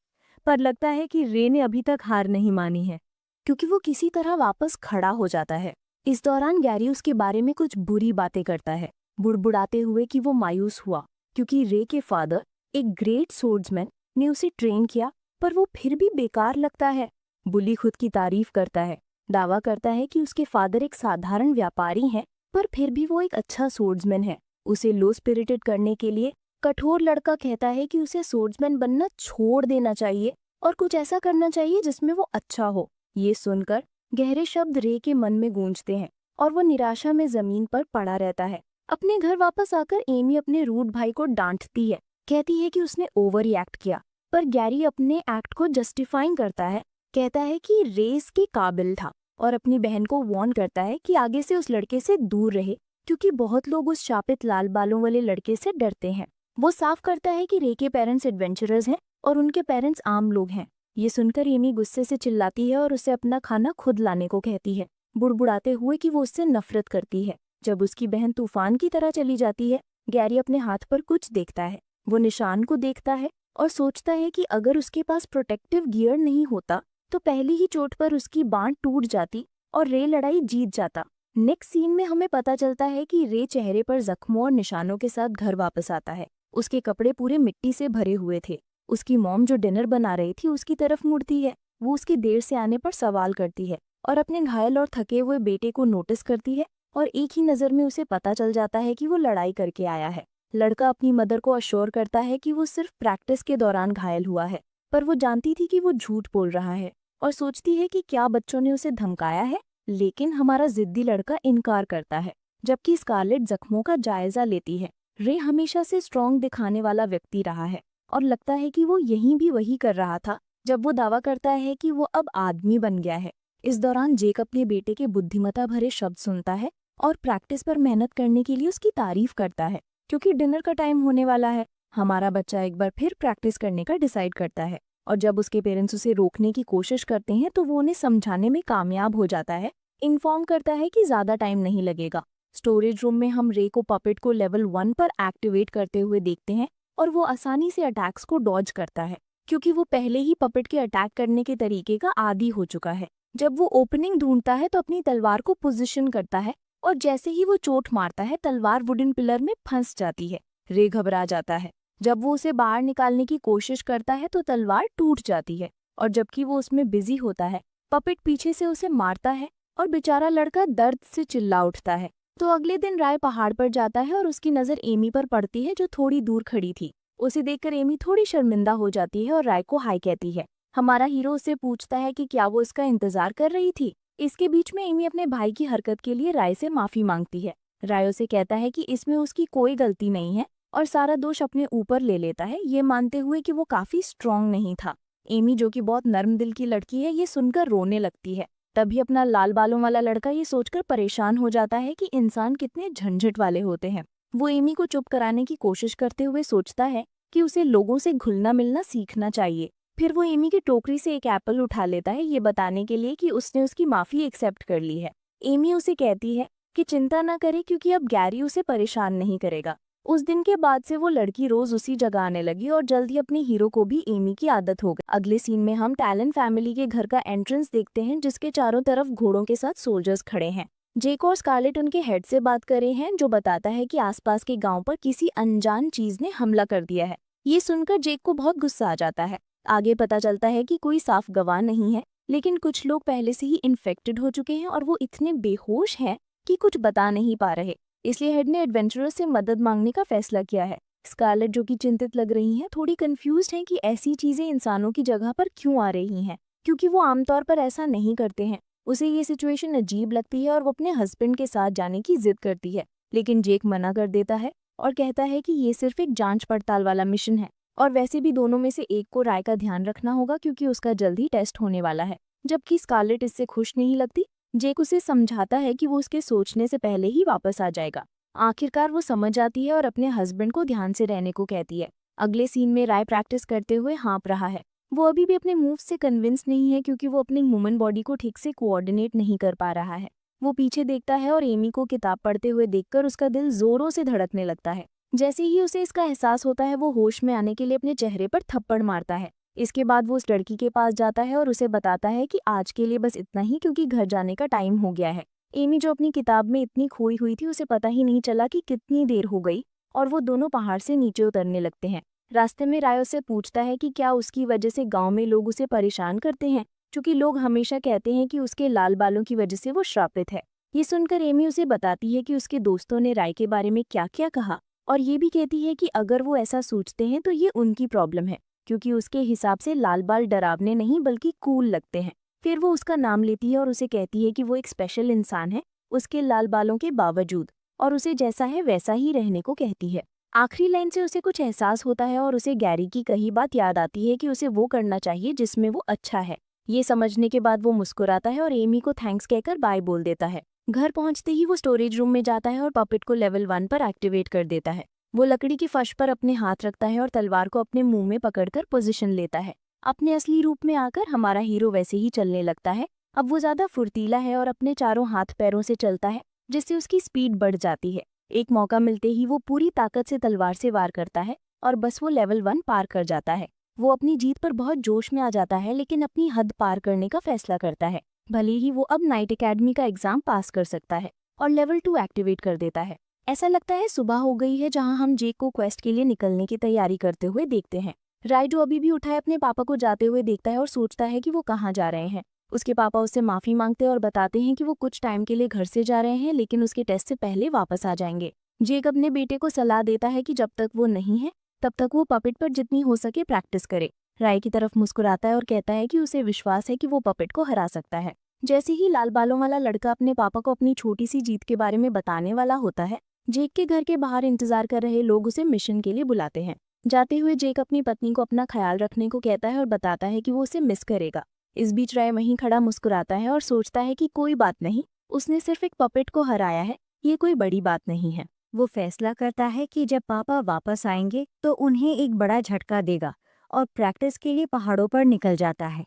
पर लगता है कि रे ने अभी तक हार नहीं मानी है क्योंकि वो किसी तरह वापस खड़ा हो जाता है। इस दौरान गैरी उसके बारे में कुछ बुरी बातें करता है, बुड़बुड़ाते हुए कि वो मायूस हुआ क्योंकि रे के फादर, एक ग्रेट सोर्ड्समैन, ने उसे ट्रेन किया पर वो फिर भी बेकार लगता है। बुली खुद की तारीफ करता है, दावा करता है कि उसके फादर एक साधारण व्यापारी हैं पर फिर भी वो एक अच्छा सोर्ड्समैन है। उसे लो स्पिरिटेड करने के लिए कठोर लड़का कहता है कि उसे सोर्ड्समैन बनना छोड़ देना चाहिए और कुछ ऐसा करना चाहिए जिसमें वो अच्छा हो। ये सुनकर गहरे शब्द रे के मन में गूंजते हैं और वो निराशा में जमीन पर पड़ा रहता है। अपने घर वापस आकर एमी अपने रूड भाई को डांटती है, कहती है कि उसने ओवर रिएक्ट किया, पर गैरी अपने एक्ट को जस्टिफाइंग करता है, कहता है कि रे इसके काबिल था और अपनी बहन को वार्न करता है कि आगे से उस लड़के से दूर रहे क्योंकि बहुत लोग उस शापित लाल बालों वाले लड़के से डरते हैं। वो साफ करता है कि रे के पेरेंट्स एडवेंचरर्स हैं और उनके पेरेंट्स आम लोग हैं। ये सुनकर एमी गुस्से से चिल्लाती है और उसे अपना खाना खुद लाने को कहती है, बुड़बुड़ाते हुए कि वो उससे नफरत करती है। जब उसकी बहन तूफान की तरह चली जाती है, गैरी अपने हाथ पर कुछ देखता है। वो निशान को देखता है और सोचता है कि अगर उसके पास प्रोटेक्टिव गियर नहीं होता तो पहली ही चोट पर उसकी बांह टूट जाती और रे लड़ाई जीत जाता। नेक्स्ट सीन में हमें पता चलता है कि रे चेहरे पर जख्मों और निशानों के साथ घर वापस आता है। उसके कपड़े पूरे मिट्टी से भरे हुए थे। उसकी मॉम जो डिनर बना रही थी उसकी तरफ मुड़ती है। वो उसके देर से आने पर सवाल करती है और अपने घायल और थके हुए बेटे को नोटिस करती है और एक ही नज़र में उसे पता चल जाता है कि वो लड़ाई करके आया है। लड़का अपनी मदर को अश्योर करता है कि वो सिर्फ प्रैक्टिस के दौरान घायल हुआ है, पर वो जानती थी कि वो झूठ बोल रहा है और सोचती है कि क्या बच्चों ने उसे धमकाया है। लेकिन हमारा जिद्दी लड़का इनकार करता है, जबकि स्कारलेट जख्मों का जायजा लेती है। रे हमेशा से स्ट्रॉन्ग दिखाने वाला व्यक्ति रहा है और लगता है कि वो यहीं भी वही कर रहा था जब वो दावा करता है कि वो अब आदमी बन गया है। इस दौरान जेक अपने बेटे के बुद्धिमत्ता भरे शब्द सुनता है और प्रैक्टिस पर मेहनत करने के लिए उसकी तारीफ करता है क्योंकि डिनर का टाइम होने वाला है। हमारा बच्चा एक बार फिर प्रैक्टिस करने का डिसाइड करता है और जब उसके पेरेंट्स उसे रोकने की कोशिश करते हैं तो वो उन्हें समझाने में कामयाब हो जाता है। इन्फॉर्म करता है कि ज़्यादा टाइम नहीं लगेगा। स्टोरेज रूम में हम रे को पपेट को लेवल 1 पर एक्टिवेट करते हुए देखते हैं और वो आसानी से अटैक्स को डॉज करता है क्योंकि वो पहले ही पपेट के अटैक करने के तरीके का आदी हो चुका है। जब वो ओपनिंग ढूंढता है तो अपनी तलवार को पोजीशन करता है और जैसे ही वो चोट मारता है तलवार वुडन पिलर में फंस जाती है। रे घबरा जाता है। जब वो उसे बाहर निकालने की कोशिश करता है तो तलवार टूट जाती है और जबकि वो उसमें बिजी होता है, पपेट पीछे से उसे मारता है और बेचारा लड़का दर्द से चिल्ला उठता है। तो अगले दिन राय पहाड़ पर जाता है और उसकी नज़र एमी पर पड़ती है जो थोड़ी दूर खड़ी थी। उसे देखकर एमी थोड़ी शर्मिंदा हो जाती है और राय को हाय कहती है। हमारा हीरो उससे पूछता है कि क्या वो इसका इंतजार कर रही थी। इसके बीच में एमी अपने भाई की हरकत के लिए राय से माफी मांगती है। राय उसे कहता है कि इसमें उसकी कोई गलती नहीं है और सारा दोष अपने ऊपर ले लेता है, ये मानते हुए कि वो काफी स्ट्रांग नहीं था। एमी जो कि बहुत नर्म दिल की लड़की है, ये सुनकर रोने लगती है। तभी अपना लाल बालों वाला लड़का ये सोचकर परेशान हो जाता है कि इंसान कितने झंझट वाले होते हैं। वो एमी को चुप कराने की कोशिश करते हुए सोचता है कि उसे लोगों से घुलना मिलना सीखना चाहिए। फिर वो एमी की टोकरी से एक एप्पल उठा लेता है, ये बताने के लिए कि उसने उसकी माफ़ी एक्सेप्ट कर ली है। एमी उसे कहती है कि चिंता न करे क्योंकि अब गैरी उसे परेशान नहीं करेगा। उस दिन के बाद से वो लड़की रोज उसी जगह आने लगी और जल्दी अपने हीरो को भी एमी की आदत हो गई। अगले सीन में हम टैलन फैमिली के घर का एंट्रेंस देखते हैं, जिसके चारों तरफ घोड़ों के साथ सोल्जर्स खड़े हैं। जेक और स्कारलेट उनके हेड से बात कर रहे हैं, जो बताता है कि आसपास के गांव पर किसी अनजान चीज ने हमला कर दिया है। ये सुनकर जेक को बहुत गुस्सा आ जाता है। आगे पता चलता है कि कोई साफ गवाह नहीं है, लेकिन कुछ लोग पहले से ही इन्फेक्टेड हो चुके हैं और वो इतने बेहोश हैं कि कुछ बता नहीं पा रहे। इसलिए हेड ने एडवेंचरर्स से मदद मांगने का फैसला किया है। स्कारलेट जो कि चिंतित लग रही हैं, थोड़ी कंफ्यूज्ड हैं कि ऐसी चीजें इंसानों की जगह पर क्यों आ रही हैं, क्योंकि वो आमतौर पर ऐसा नहीं करते हैं। उसे ये सिचुएशन अजीब लगती है और वो अपने हस्बैंड के साथ जाने की जिद करती है, लेकिन जेक मना कर देता है और कहता है कि ये सिर्फ एक जांच पड़ताल वाला मिशन है और वैसे भी दोनों में से एक को राय का ध्यान रखना होगा क्योंकि उसका जल्दी टेस्ट होने वाला है। जबकि स्कारलेट इससे खुश नहीं लगती। जेक उसे समझाता है कि वो उसके सोचने से पहले ही वापस आ जाएगा। आखिरकार वो समझ जाती है और अपने हस्बैंड को ध्यान से रहने को कहती है। अगले सीन में राय प्रैक्टिस करते हुए हाँप रहा है। वो अभी भी अपने मूव से कन्विंस नहीं है क्योंकि वो अपनी ह्यूमन बॉडी को ठीक से कोऑर्डिनेट नहीं कर पा रहा है। वो पीछे देखता है और एमी को किताब पढ़ते हुए देखकर उसका दिल जोरों से धड़कने लगता है। जैसे ही उसे इसका एहसास होता है, वो होश में आने के लिए अपने चेहरे पर थप्पड़ मारता है। इसके बाद वो उस लड़की के पास जाता है और उसे बताता है कि आज के लिए बस इतना ही, क्योंकि घर जाने का टाइम हो गया है। एमी जो अपनी किताब में इतनी खोई हुई थी, उसे पता ही नहीं चला कि कितनी देर हो गई और वो दोनों पहाड़ से नीचे उतरने लगते हैं। रास्ते में राय उससे पूछता है कि क्या उसकी वजह से गांव में लोग उसे परेशान करते हैं, क्योंकि लोग हमेशा कहते हैं कि उसके लाल बालों की वजह से वो श्रापित है। ये सुनकर एमी उसे बताती है कि उसके दोस्तों ने राय के बारे में क्या क्या कहा और ये भी कहती है कि अगर वो ऐसा सोचते हैं तो ये उनकी प्रॉब्लम है, क्योंकि उसके हिसाब से लाल बाल डरावने नहीं बल्कि कूल लगते हैं। फिर वो उसका नाम लेती है और उसे कहती है कि वो एक स्पेशल इंसान है उसके लाल बालों के बावजूद, और उसे जैसा है वैसा ही रहने को कहती है। आखिरी लाइन से उसे कुछ एहसास होता है और उसे गैरी की कही बात याद आती है कि उसे वो करना चाहिए जिसमें वो अच्छा है। ये समझने के बाद वो मुस्कुराता है और एमी को थैंक्स कहकर बाय बोल देता है। घर पहुंचते ही वो स्टोरेज रूम में जाता है और पपेट को लेवल 1 पर एक्टिवेट कर देता है। वो लकड़ी की फर्श पर अपने हाथ रखता है और तलवार को अपने मुंह में पकड़कर पोजीशन लेता है। अपने असली रूप में आकर हमारा हीरो वैसे ही चलने लगता है। अब वो ज्यादा फुर्तीला है और अपने चारों हाथ पैरों से चलता है, जिससे उसकी स्पीड बढ़ जाती है। एक मौका मिलते ही वो पूरी ताकत से तलवार से वार करता है और बस वो लेवल 1 पार कर जाता है। वो अपनी जीत पर बहुत जोश में आ जाता है, लेकिन अपनी हद पार करने का फैसला करता है। भले ही वो अब नाइट एकेडमी का एग्जाम पास कर सकता है और लेवल 2 एक्टिवेट कर देता है। ऐसा लगता है सुबह हो गई है, जहां हम जेक को क्वेस्ट के लिए निकलने की तैयारी करते हुए देखते हैं। राइडो अभी भी उठाए अपने पापा को जाते हुए देखता है और सोचता है कि वो कहाँ जा रहे हैं। उसके पापा उससे माफी मांगते हैं और बताते हैं कि वो कुछ टाइम के लिए घर से जा रहे हैं, लेकिन उसके टेस्ट से पहले वापस आ जाएंगे। जेक अपने बेटे को सलाह देता है कि जब तक वो नहीं है तब तक वो पपेट पर जितनी हो सके प्रैक्टिस करे। राय की तरफ मुस्कुराता है और कहता है कि उसे विश्वास है कि वो पपेट को हरा सकता है। जैसे ही लाल बालों वाला लड़का अपने पापा को अपनी छोटी सी जीत के बारे में बताने वाला होता है, जेक के घर के बाहर इंतजार कर रहे लोग उसे मिशन के लिए बुलाते हैं। जाते हुए जेक अपनी पत्नी को अपना ख्याल रखने को कहता है और बताता है कि वो उसे मिस करेगा। इस बीच राय वहीं खड़ा मुस्कुराता है और सोचता है कि कोई बात नहीं, उसने सिर्फ एक पपेट को हराया है, ये कोई बड़ी बात नहीं है। वो फैसला करता है कि जब पापा वापस आएंगे तो उन्हें एक बड़ा झटका देगा और प्रैक्टिस के लिए पहाड़ों पर निकल जाता है।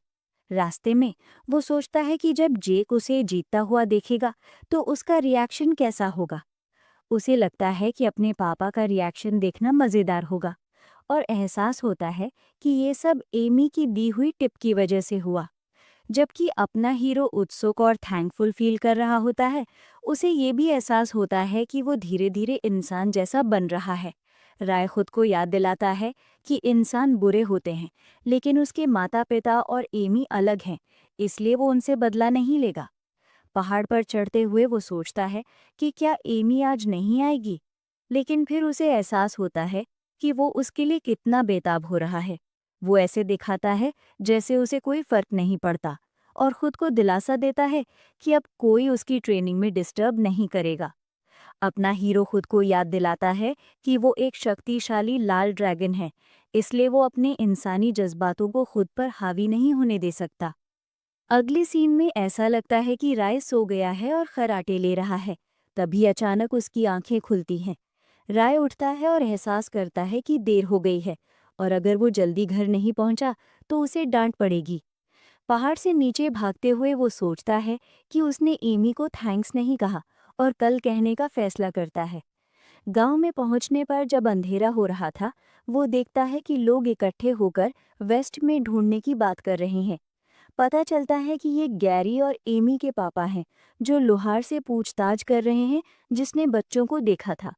रास्ते में वो सोचता है कि जब जेक उसे जीतता हुआ देखेगा तो उसका रिएक्शन कैसा होगा। उसे लगता है कि अपने पापा का रिएक्शन देखना मज़ेदार होगा और एहसास होता है कि ये सब एमी की दी हुई टिप की वजह से हुआ। जबकि अपना हीरो उत्सुक और थैंकफुल फील कर रहा होता है, उसे ये भी एहसास होता है कि वो धीरे धीरे इंसान जैसा बन रहा है। राय खुद को याद दिलाता है कि इंसान बुरे होते हैं, लेकिन उसके माता पिता और एमी अलग हैं, इसलिए वो उनसे बदला नहीं लेगा। पहाड़ पर चढ़ते हुए वो सोचता है कि क्या एमी आज नहीं आएगी, लेकिन फिर उसे एहसास होता है कि वो उसके लिए कितना बेताब हो रहा है। वो ऐसे दिखाता है जैसे उसे कोई फर्क नहीं पड़ता और खुद को दिलासा देता है कि अब कोई उसकी ट्रेनिंग में डिस्टर्ब नहीं करेगा। अपना हीरो खुद को याद दिलाता है कि वो एक शक्तिशाली लाल ड्रैगन है, इसलिए वो अपने इंसानी जज्बातों को खुद पर हावी नहीं होने दे सकता। अगले सीन में ऐसा लगता है कि राय सो गया है और खर्राटे ले रहा है। तभी अचानक उसकी आंखें खुलती हैं। राय उठता है और एहसास करता है कि देर हो गई है और अगर वो जल्दी घर नहीं पहुंचा तो उसे डांट पड़ेगी। पहाड़ से नीचे भागते हुए वो सोचता है कि उसने एमी को थैंक्स नहीं कहा और कल कहने का फैसला करता है। गांव में पहुंचने पर जब अंधेरा हो रहा था, वो देखता है कि लोग इकट्ठे होकर वेस्ट में ढूंढने की बात कर रहे हैं। पता चलता है कि ये गैरी और एमी के पापा हैं, जो लोहार से पूछताछ कर रहे हैं जिसने बच्चों को देखा था।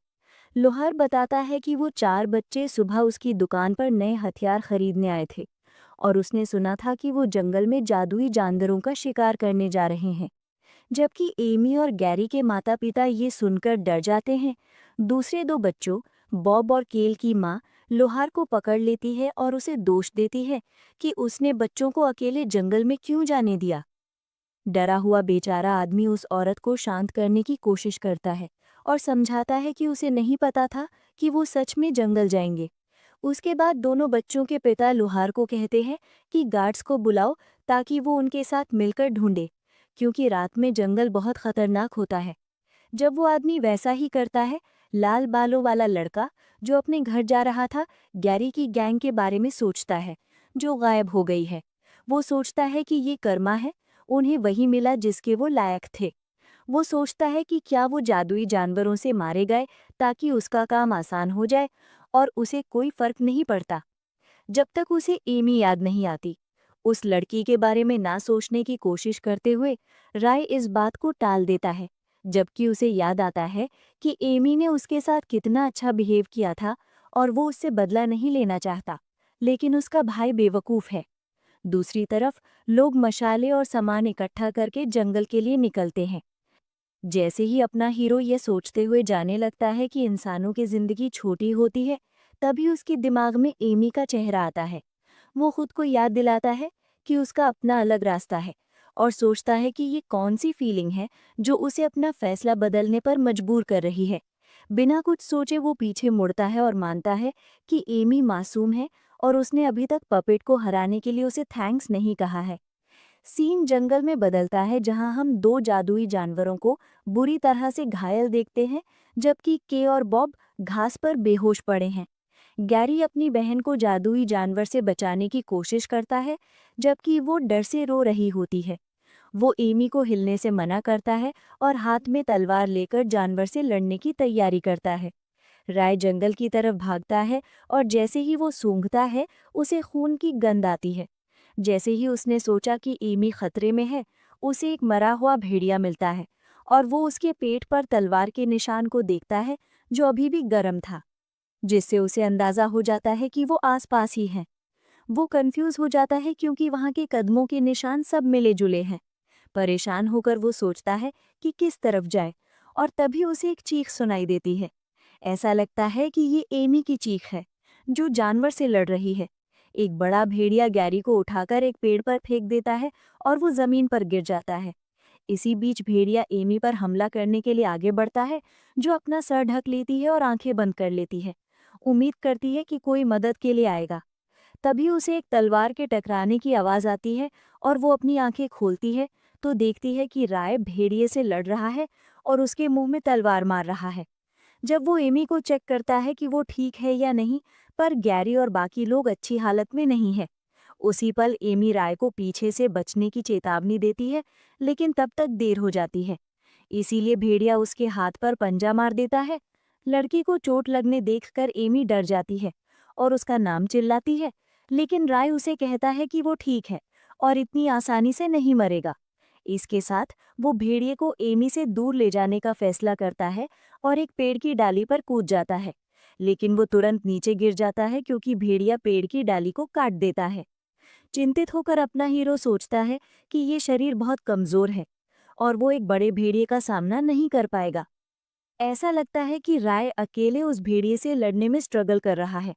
लोहार बताता है कि वो 4 बच्चे सुबह उसकी दुकान पर नए हथियार खरीदने आए थे और उसने सुना था कि वो जंगल में जादुई जानवरों का शिकार करने जा रहे हैं। जबकि एमी और गैरी के माता-पिता ये सुनकर डर जाते हैं। दूसरे 2 बच्चों, बॉब और केल की माँ लोहार को पकड़ लेती है और उसे दोष देती है कि उसने बच्चों को अकेले जंगल में क्यों जाने दिया। डरा हुआ बेचारा आदमी उस औरत को शांत करने की कोशिश करता है और समझाता है कि उसे नहीं पता था कि वो सच में जंगल जाएंगे। उसके बाद दोनों बच्चों के पिता लोहार को कहते हैं कि गार्ड्स को बुलाओ ताकि वो उनके साथ मिलकर ढूंढे, क्योंकि रात में जंगल बहुत खतरनाक होता है। जब वो आदमी वैसा ही करता है, लाल बालों वाला लड़का जो अपने घर जा रहा था, गैरी की गैंग के बारे में सोचता है, जो गायब हो गई है। वो सोचता है कि ये कर्मा है, उन्हें वही मिला जिसके वो लायक थे। वो सोचता है कि क्या वो जादुई जानवरों से मारे गए ताकि उसका काम आसान हो जाए, और उसे कोई फर्क नहीं पड़ता जब तक उसे एमी याद नहीं आती। उस लड़की के बारे में ना सोचने की कोशिश करते हुए राय इस बात को टाल देता है, जबकि उसे याद आता है कि एमी ने उसके साथ कितना अच्छा बिहेव किया था और वो उससे बदला नहीं लेना चाहता, लेकिन उसका भाई बेवकूफ़ है। दूसरी तरफ लोग मशाले और सामान इकट्ठा करके जंगल के लिए निकलते हैं। जैसे ही अपना हीरो ये सोचते हुए जाने लगता है कि इंसानों की जिंदगी छोटी होती है, तभी उसके दिमाग में एमी का चेहरा आता है। वो खुद को याद दिलाता है कि उसका अपना अलग रास्ता है और सोचता है कि ये कौन सी फीलिंग है जो उसे अपना फैसला बदलने पर मजबूर कर रही है। बिना कुछ सोचे वो पीछे मुड़ता है और मानता है कि एमी मासूम है और उसने अभी तक पपेट को हराने के लिए उसे थैंक्स नहीं कहा है। सीन जंगल में बदलता है, जहां हम 2 जादुई जानवरों को बुरी तरह से घायल देखते हैं, जबकि के और बॉब घास पर बेहोश पड़े हैं। गैरी अपनी बहन को जादुई जानवर से बचाने की कोशिश करता है, जबकि वो डर से रो रही होती है। वो एमी को हिलने से मना करता है और हाथ में तलवार लेकर जानवर से लड़ने की तैयारी करता है। राय जंगल की तरफ भागता है और जैसे ही वो सूंघता है, उसे खून की गंध आती है। जैसे ही उसने सोचा कि एमी खतरे में है, उसे एक मरा हुआ भेड़िया मिलता है और वो उसके पेट पर तलवार के निशान को देखता है, जो अभी भी गर्म था, जिससे उसे अंदाजा हो जाता है कि वो आसपास ही है। वो कंफ्यूज हो जाता है क्योंकि वहां के कदमों के निशान सब मिले जुले हैं। परेशान होकर वो सोचता है कि किस तरफ जाए, और तभी उसे एक चीख सुनाई देती है। ऐसा लगता है कि ये एमी की चीख है, जो जानवर से लड़ रही है। एक बड़ा भेड़िया गैरी को उठाकर एक पेड़ पर फेंक देता है और वो जमीन पर गिर जाता है। इसी बीच भेड़िया एमी पर हमला करने के लिए आगे बढ़ता है, जो अपना सर ढक लेती है और आंखें बंद कर लेती है। उम्मीद करती है कि कोई मदद के लिए आएगा। तभी उसे एक तलवार के टकराने की आवाज आती है और वो अपनी आंखें खोलती है तो देखती है कि राय भेड़िए से लड़ रहा है और उसके मुंह में तलवार मार रहा है। जब वो एमी को चेक करता है कि वो ठीक है या नहीं, पर गैरी और बाकी लोग अच्छी हालत में नहीं है। उसी पल एमी राय को पीछे से बचने की चेतावनी देती है, लेकिन तब तक देर हो जाती है। इसीलिए भेड़िया उसके हाथ पर पंजा मार देता है। लड़की को चोट लगने देखकर एमी डर जाती है और उसका नाम चिल्लाती है, लेकिन राय उसे कहता है कि वो ठीक है और इतनी आसानी से नहीं मरेगा। इसके साथ वो भेड़िए को एमी से दूर ले जाने का फैसला करता है और एक पेड़ की डाली पर कूद जाता है, लेकिन वो तुरंत नीचे गिर जाता है क्योंकि भेड़िया पेड़ की डाली को काट देता है। चिंतित होकर अपना हीरो सोचता है कि ये शरीर बहुत कमजोर है और वो एक बड़े भेड़िए का सामना नहीं कर पाएगा। ऐसा लगता है कि राय अकेले उस भेड़िए से लड़ने में स्ट्रगल कर रहा है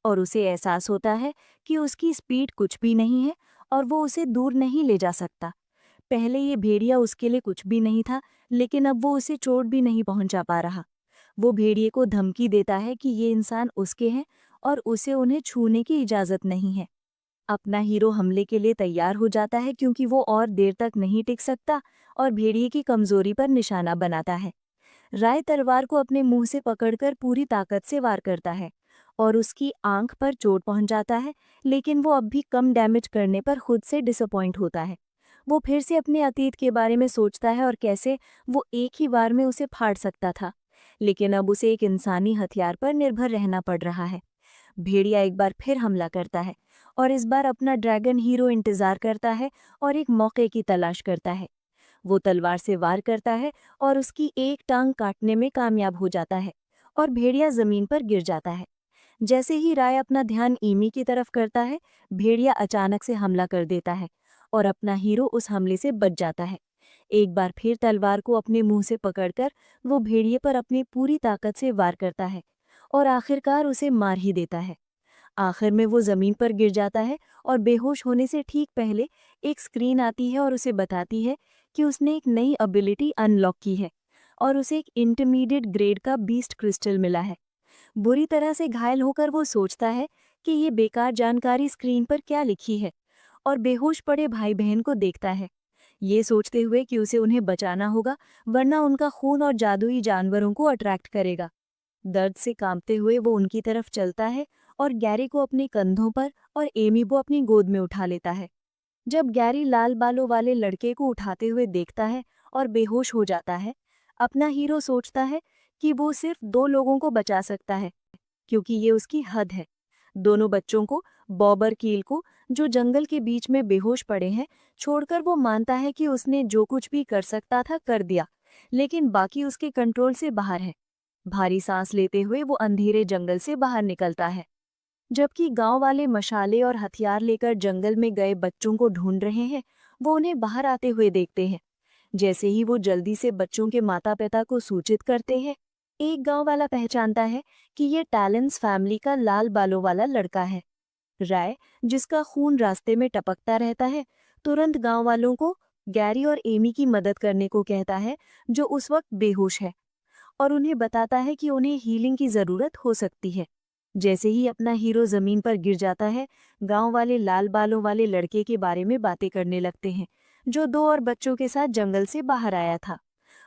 और उसे एहसास होता है कि उसकी स्पीड कुछ भी नहीं है और वो उसे दूर नहीं ले जा सकता। पहले ये भेड़िया उसके लिए कुछ भी नहीं था, लेकिन अब वो उसे चोट भी नहीं पहुंचा पा रहा। वो भेड़िए को धमकी देता है कि ये इंसान उसके हैं और उसे उन्हें छूने की इजाज़त नहीं है। अपना हीरो हमले के लिए तैयार हो जाता है क्योंकि वो और देर तक नहीं टिक सकता और भेड़िए की कमजोरी पर निशाना बनाता है। राय तलवार को अपने मुंह से पकड़कर पूरी ताकत से वार करता है और उसकी आंख पर चोट पहुंचाता है, लेकिन वो अब भी कम डैमेज करने पर खुद से डिसअपॉइंट होता है। वो फिर से अपने अतीत के बारे में सोचता है और कैसे वो एक ही बार में उसे फाड़ सकता था, लेकिन अब उसे एक इंसानी हथियार पर निर्भर रहना पड़ रहा है। भेड़िया एक बार फिर हमला करता है और इस बार अपना ड्रैगन हीरो इंतजार करता है और एक मौके की तलाश करता है। वो तलवार से वार करता है और उसकी एक टांग काटने में कामयाब हो जाता है और भेड़िया जमीन पर गिर जाता है। जैसे ही राय अपना ध्यान ईमी की तरफ करता है, भेड़िया अचानक से हमला कर देता है और अपना हीरो उस हमले से बच जाता है। एक बार फिर तलवार को अपने मुंह से पकड़कर वो भेड़िए पर अपनी पूरी ताकत से वार करता है और आखिरकार उसे मार ही देता है। आखिर में वो जमीन पर गिर जाता है और बेहोश होने से ठीक पहले एक स्क्रीन आती है और उसे बताती है कि उसने एक नई एबिलिटी अनलॉक की है और उसे एक इंटरमीडिएट ग्रेड का बीस्ट क्रिस्टल मिला है। बुरी तरह से घायल होकर वो सोचता है कि ये बेकार जानकारी स्क्रीन पर क्या लिखी है और बेहोश पड़े भाई बहन को देखता है, ये सोचते हुए कि उसे उन्हें बचाना होगा वरना उनका खून और जादुई जानवरों को अट्रैक्ट करेगा। दर्द से कांपते हुए वो उनकी तरफ चलता है और गैरी को अपने कंधों पर और एमी को अपनी गोद में उठा लेता है। जब गैरी लाल बालों वाले लड़के को उठाते हुए देखता है और बेहोश हो जाता है, अपना हीरो सोचता है कि वो सिर्फ 2 लोगों को बचा सकता है, क्योंकि ये उसकी हद है। दोनों बच्चों को, बॉब और कील को, जो जंगल के बीच में बेहोश पड़े हैं, छोड़कर वो मानता है कि उसने जो कुछ भी कर सकता था कर दिया, लेकिन बाकी उसके कंट्रोल से बाहर है। भारी सांस लेते हुए वो अंधेरे जंगल से बाहर निकलता है, जबकि गांव वाले मशाले और हथियार लेकर जंगल में गए बच्चों को ढूंढ रहे हैं। वो उन्हें बाहर आते हुए देखते हैं। जैसे ही वो जल्दी से बच्चों के माता पिता को सूचित करते हैं, एक गांव वाला पहचानता है कि ये टैलेंस फैमिली का लाल बालों वाला लड़का है। राय, जिसका खून रास्ते में टपकता रहता है, तुरंत गांव वालों को गैरी और एमी की मदद करने को कहता है, जो उस वक्त बेहोश है, और उन्हें बताता है कि उन्हें हीलिंग की जरूरत हो सकती है। जैसे ही अपना हीरो जमीन पर गिर जाता है, गांव वाले लाल बालों वाले लड़के के बारे में बातें करने लगते हैं, जो 2 और बच्चों के साथ जंगल से बाहर आया था।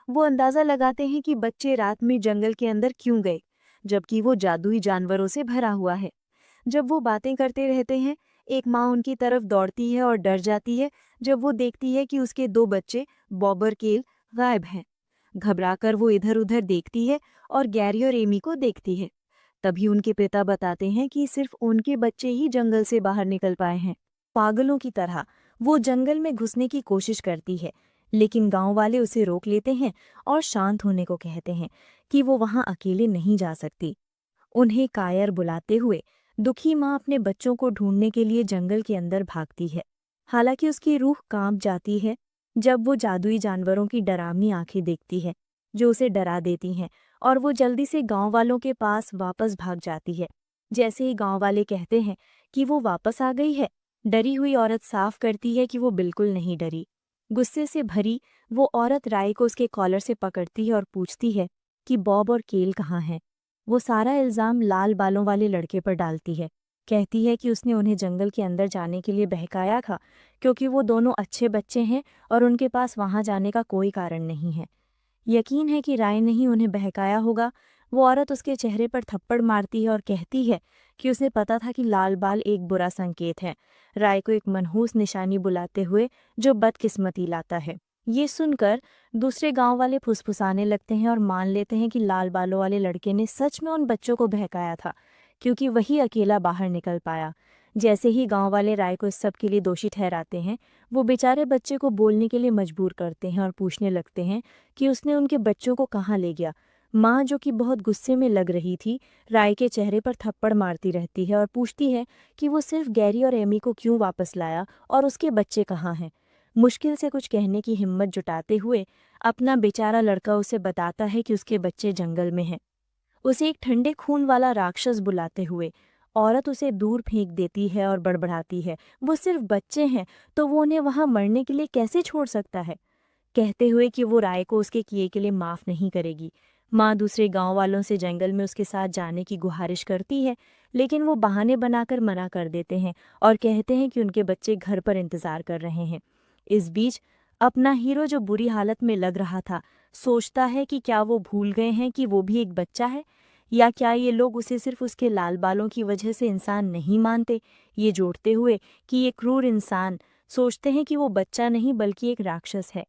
वो अंदाजा लगाते हैं कि बच्चे रात में जंगल के अंदर क्यों गए, जबकि वो जादुई जानवरों से भरा हुआ है। जब वो बातें करते रहते हैं, एक माँ उनकी तरफ दौड़ती है और डर जाती है जब वो देखती है कि उसके 2 बच्चे, बॉब और केल, गायब हैं। घबराकर वो इधर-उधर देखती है और गैरी और एमी को देखती है। तभी उनके पिता बताते हैं कि सिर्फ उनके बच्चे ही जंगल से बाहर निकल पाए हैं। पागलों की तरह वो जंगल में घुसने की कोशिश करती है, लेकिन गांव वाले उसे रोक लेते हैं और शांत होने को कहते हैं कि वो वहां अकेले नहीं जा सकती। उन्हें कायर बुलाते हुए दुखी माँ अपने बच्चों को ढूंढने के लिए जंगल के अंदर भागती है। हालांकि उसकी रूह कांप जाती है जब वो जादुई जानवरों की डरावनी आंखें देखती है, जो उसे डरा देती हैं, और वो जल्दी से गांव वालों के पास वापस भाग जाती है। जैसे ही गांव वाले कहते हैं कि वो वापस आ गई है, डरी हुई औरत साफ करती है कि वो बिल्कुल नहीं डरी। गुस्से से भरी वो औरत राय को उसके कॉलर से पकड़ती है और पूछती है कि बॉब और केल कहाँ हैं। वो सारा इल्ज़ाम लाल बालों वाले लड़के पर डालती है। कहती है कि उसने उन्हें जंगल के अंदर जाने के लिए बहकाया था, क्योंकि वो दोनों अच्छे बच्चे हैं और उनके पास वहाँ जाने का कोई कारण नहीं है। यकीन है कि राय ने ही उन्हें बहकाया होगा। वो औरत उसके चेहरे पर थप्पड़ मारती है और कहती है कि उसे पता था कि लाल बाल एक बुरा संकेत है, राय को एक मनहूस निशानी बुलाते हुए जो बदकिस्मती लाता है। ये सुनकर दूसरे गांव वाले फुसफुसाने लगते हैं और मान लेते हैं कि लाल बालों वाले लड़के ने सच में उन बच्चों को बहकाया था, क्योंकि वही अकेला बाहर निकल पाया। जैसे ही गांव वाले राय को इस सब के लिए दोषी ठहराते हैं, वो बेचारे बच्चे को बोलने के लिए मजबूर करते हैं और पूछने लगते हैं कि उसने उनके बच्चों को कहाँ ले गया। माँ, जो कि बहुत गुस्से में लग रही थी, राय के चेहरे पर थप्पड़ मारती रहती है और पूछती है कि वो सिर्फ गैरी और एमी को क्यों वापस लाया और उसके बच्चे कहाँ हैं। मुश्किल से कुछ कहने की हिम्मत जुटाते हुए अपना बेचारा लड़का उसे बताता है कि उसके बच्चे जंगल में हैं। उसे एक ठंडे खून वाला राक्षस बुलाते हुए औरत उसे दूर फेंक देती है और बड़बड़ाती है, वो सिर्फ बच्चे हैं तो वो उन्हें वहां मरने के लिए कैसे छोड़ सकता है। कहते हुए कि वो राय को उसके किए के लिए माफ़ नहीं करेगी। माँ दूसरे गांव वालों से जंगल में उसके साथ जाने की गुहारिश करती है, लेकिन वो बहाने बनाकर मना कर देते हैं और कहते हैं कि उनके बच्चे घर पर इंतज़ार कर रहे हैं। इस बीच अपना हीरो, जो बुरी हालत में लग रहा था, सोचता है कि क्या वो भूल गए हैं कि वो भी एक बच्चा है, या क्या ये लोग उसे सिर्फ उसके लाल बालों की वजह से इंसान नहीं मानते। ये जोड़ते हुए कि ये क्रूर इंसान सोचते हैं कि वो बच्चा नहीं बल्कि एक राक्षस है।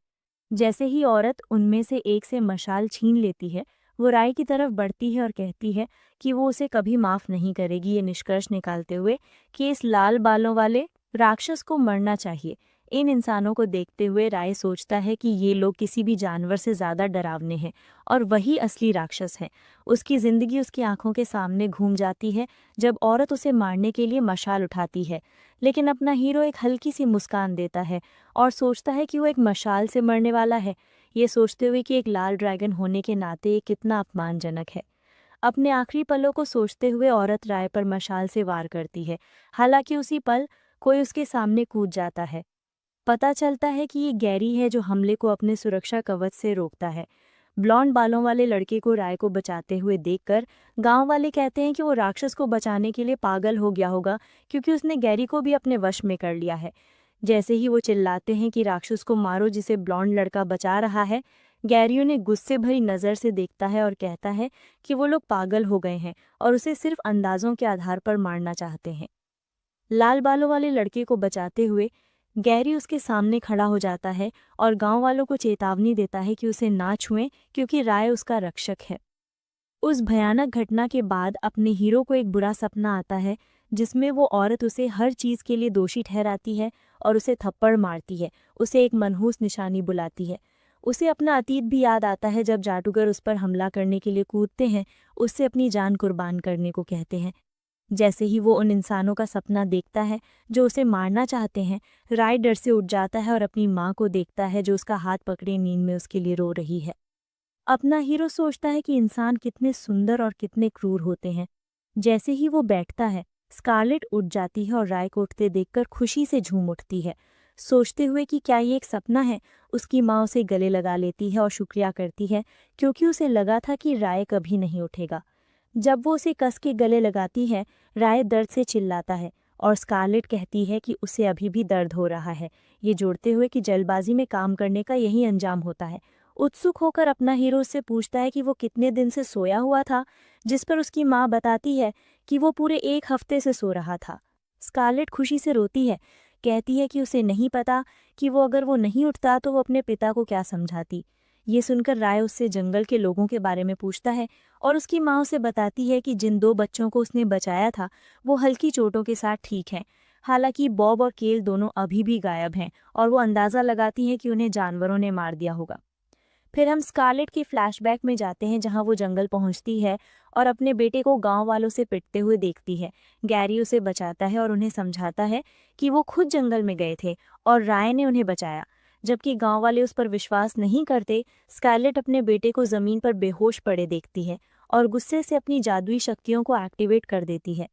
जैसे ही औरत उनमें से एक से मशाल छीन लेती है, वो राय की तरफ बढ़ती है और कहती है कि वो उसे कभी माफ़ नहीं करेगी, ये निष्कर्ष निकालते हुए कि इस लाल बालों वाले राक्षस को मरना चाहिए। इन इंसानों को देखते हुए राय सोचता है कि ये लोग किसी भी जानवर से ज़्यादा डरावने हैं और वही असली राक्षस हैं। उसकी ज़िंदगी उसकी आंखों के सामने घूम जाती है जब औरत उसे मारने के लिए मशाल उठाती है, लेकिन अपना हीरो एक हल्की सी मुस्कान देता है और सोचता है कि वो एक मशाल से मरने वाला है, ये सोचते हुए कि एक लाल ड्रैगन होने के नाते ये कितना अपमानजनक है। अपने आखिरी पलों को सोचते हुए औरत राय पर मशाल से वार करती है। हालांकि उसी पल कोई उसके सामने कूद जाता है। पता चलता है कि ये गैरी है, जो हमले को अपने सुरक्षा कवच से रोकता है। ब्लॉन्ड बालों वाले लड़के को राय को बचाते हुए देखकर गांव वाले कहते हैं कि वो राक्षस को बचाने के लिए पागल हो गया होगा, क्योंकि उसने गैरी को भी अपने वश में कर लिया है। जैसे ही वो चिल्लाते हैं कि राक्षस को मारो जिसे ब्लॉन्ड लड़का बचा रहा है, गैरी उन्हें गुस्से भरी नज़र से देखता है और कहता है कि वो लोग पागल हो गए हैं और उसे सिर्फ अंदाजों के आधार पर मारना चाहते हैं। लाल बालों वाले लड़के को बचाते हुए गैरी उसके सामने खड़ा हो जाता है और गांव वालों को चेतावनी देता है कि उसे ना छुएं, क्योंकि राय उसका रक्षक है। उस भयानक घटना के बाद अपने हीरो को एक बुरा सपना आता है, जिसमें वो औरत उसे हर चीज़ के लिए दोषी ठहराती है और उसे थप्पड़ मारती है, उसे एक मनहूस निशानी बुलाती है। उसे अपना अतीत भी याद आता है, जब जादूगर उस पर हमला करने के लिए कूदते हैं, उससे अपनी जान कुर्बान करने को कहते हैं। जैसे ही वो उन इंसानों का सपना देखता है जो उसे मारना चाहते हैं, राय डर से उठ जाता है और अपनी माँ को देखता है, जो उसका हाथ पकड़े नींद में उसके लिए रो रही है। अपना हीरो सोचता है कि इंसान कितने सुंदर और कितने क्रूर होते हैं। जैसे ही वो बैठता है, स्कारलेट उठ जाती है और राय को उठते देखकर खुशी से झूम उठती है। सोचते हुए कि क्या ये एक सपना है, उसकी माँ उसे गले लगा लेती है और शुक्रिया करती है, क्योंकि उसे लगा था कि राय कभी नहीं उठेगा। जब वो उसे कस के गले लगाती है, राय दर्द से चिल्लाता है और स्कारलेट कहती है कि उसे अभी भी दर्द हो रहा है, ये जोड़ते हुए कि जल्दबाजी में काम करने का यही अंजाम होता है। उत्सुक होकर अपना हीरो उससे पूछता है कि वो कितने दिन से सोया हुआ था, जिस पर उसकी माँ बताती है कि वो पूरे 1 हफ्ते से सो रहा था। स्कारलेट खुशी से रोती है, कहती है कि उसे नहीं पता कि अगर वो नहीं उठता तो वो अपने पिता को क्या समझाती। ये सुनकर राय उससे जंगल के लोगों के बारे में पूछता है और उसकी माँ उसे बताती है कि जिन 2 बच्चों को उसने बचाया था, वो हल्की चोटों के साथ ठीक हैं। हालांकि बॉब और केल दोनों अभी भी गायब हैं और वो अंदाज़ा लगाती हैं कि उन्हें जानवरों ने मार दिया होगा। फिर हम स्कारलेट के फ्लैशबैक में जाते हैं, जहां वो जंगल पहुंचती है और अपने बेटे को गांव वालों से पिटते हुए देखती है। गैरी उसे बचाता है और उन्हें समझाता है कि वो खुद जंगल में गए थे और राय ने उन्हें बचाया। जबकि गांव वाले उस पर विश्वास नहीं करते, स्कारलेट अपने बेटे को ज़मीन पर बेहोश पड़े देखती है और गुस्से से अपनी जादुई शक्तियों को एक्टिवेट कर देती है।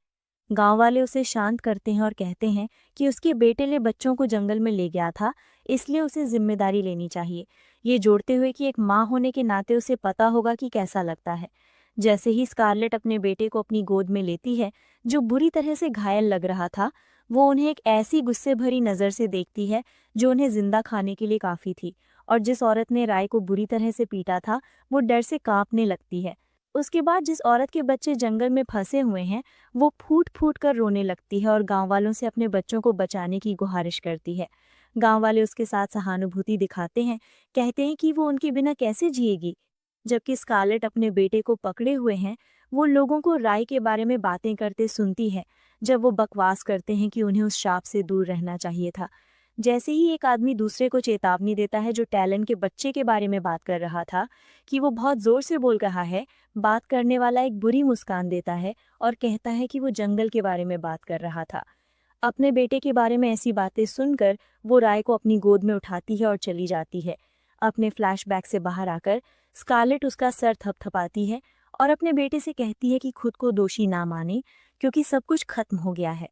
गांव वाले उसे शांत करते हैं और कहते हैं कि उसके बेटे ने बच्चों को जंगल में ले गया था, इसलिए उसे जिम्मेदारी लेनी चाहिए। ये जोड़ते हुए कि एक माँ होने के नाते उसे पता होगा कि कैसा लगता है। जैसे ही स्कारलेट अपने बेटे को अपनी गोद में लेती है, जो बुरी तरह से घायल लग रहा था, वो उन्हें एक ऐसी गुस्से भरी नज़र से देखती है जो उन्हें जिंदा खाने के लिए काफ़ी थी। और जिस औरत ने राय को बुरी तरह से पीटा था, वो डर से कांपने लगती है। उसके बाद जिस औरत के बच्चे जंगल में फंसे हुए हैं, वो फूट फूट कर रोने लगती है और गांव वालों से अपने बच्चों को बचाने की गुहारिश करती है। गांव वाले उसके साथ सहानुभूति दिखाते हैं, कहते हैं कि वो उनके बिना कैसे जिएगी। जबकि स्कारलेट अपने बेटे को पकड़े हुए हैं, वो लोगों को राय के बारे में बातें करते सुनती है, जब वो बकवास करते हैं कि उन्हें उस शाप से दूर रहना चाहिए था। जैसे ही एक आदमी दूसरे को चेतावनी देता है, जो टैलन के बच्चे के बारे में बात कर रहा था, कि वो बहुत जोर से बोल रहा है, बात करने वाला एक बुरी मुस्कान देता है और कहता है कि वो जंगल के बारे में बात कर रहा था। अपने बेटे के बारे में ऐसी बातें सुनकर वो राय को अपनी गोद में उठाती है और चली जाती है। अपने फ्लैशबैक से बाहर आकर स्कारलेट उसका सर थपथपाती है और अपने बेटे से कहती है कि खुद को दोषी ना माने, क्योंकि सब कुछ खत्म हो गया है।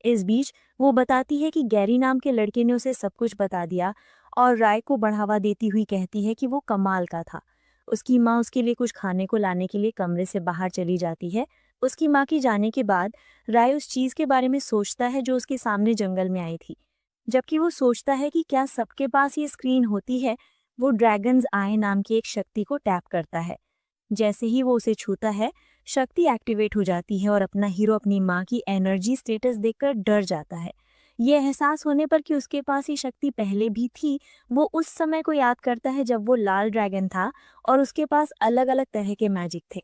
इस बीच वो बताती है कि गैरी नाम के लड़के ने उसे सब कुछ बता दिया और राय को बढ़ावा देती हुई कहती है कि वो कमाल का था। उसकी माँ उसके लिए कुछ खाने को लाने के लिए कमरे से बाहर चली जाती है। उसकी माँ के जाने के बाद राय उस चीज़ के बारे में सोचता है जो उसके सामने जंगल में आई थी। जबकि वो सोचता है कि क्या सबके पास ये स्क्रीन होती है, वो ड्रैगन्स आई नाम की एक शक्ति को टैप करता है। जैसे ही वो उसे छूता है, शक्ति एक्टिवेट हो जाती है और अपना हीरो अपनी माँ की एनर्जी स्टेटस देखकर डर जाता है। ये एहसास होने पर कि उसके पास ये शक्ति पहले भी थी, वो उस समय को याद करता है जब वो लाल ड्रैगन था और उसके पास अलग अलग तरह के मैजिक थे।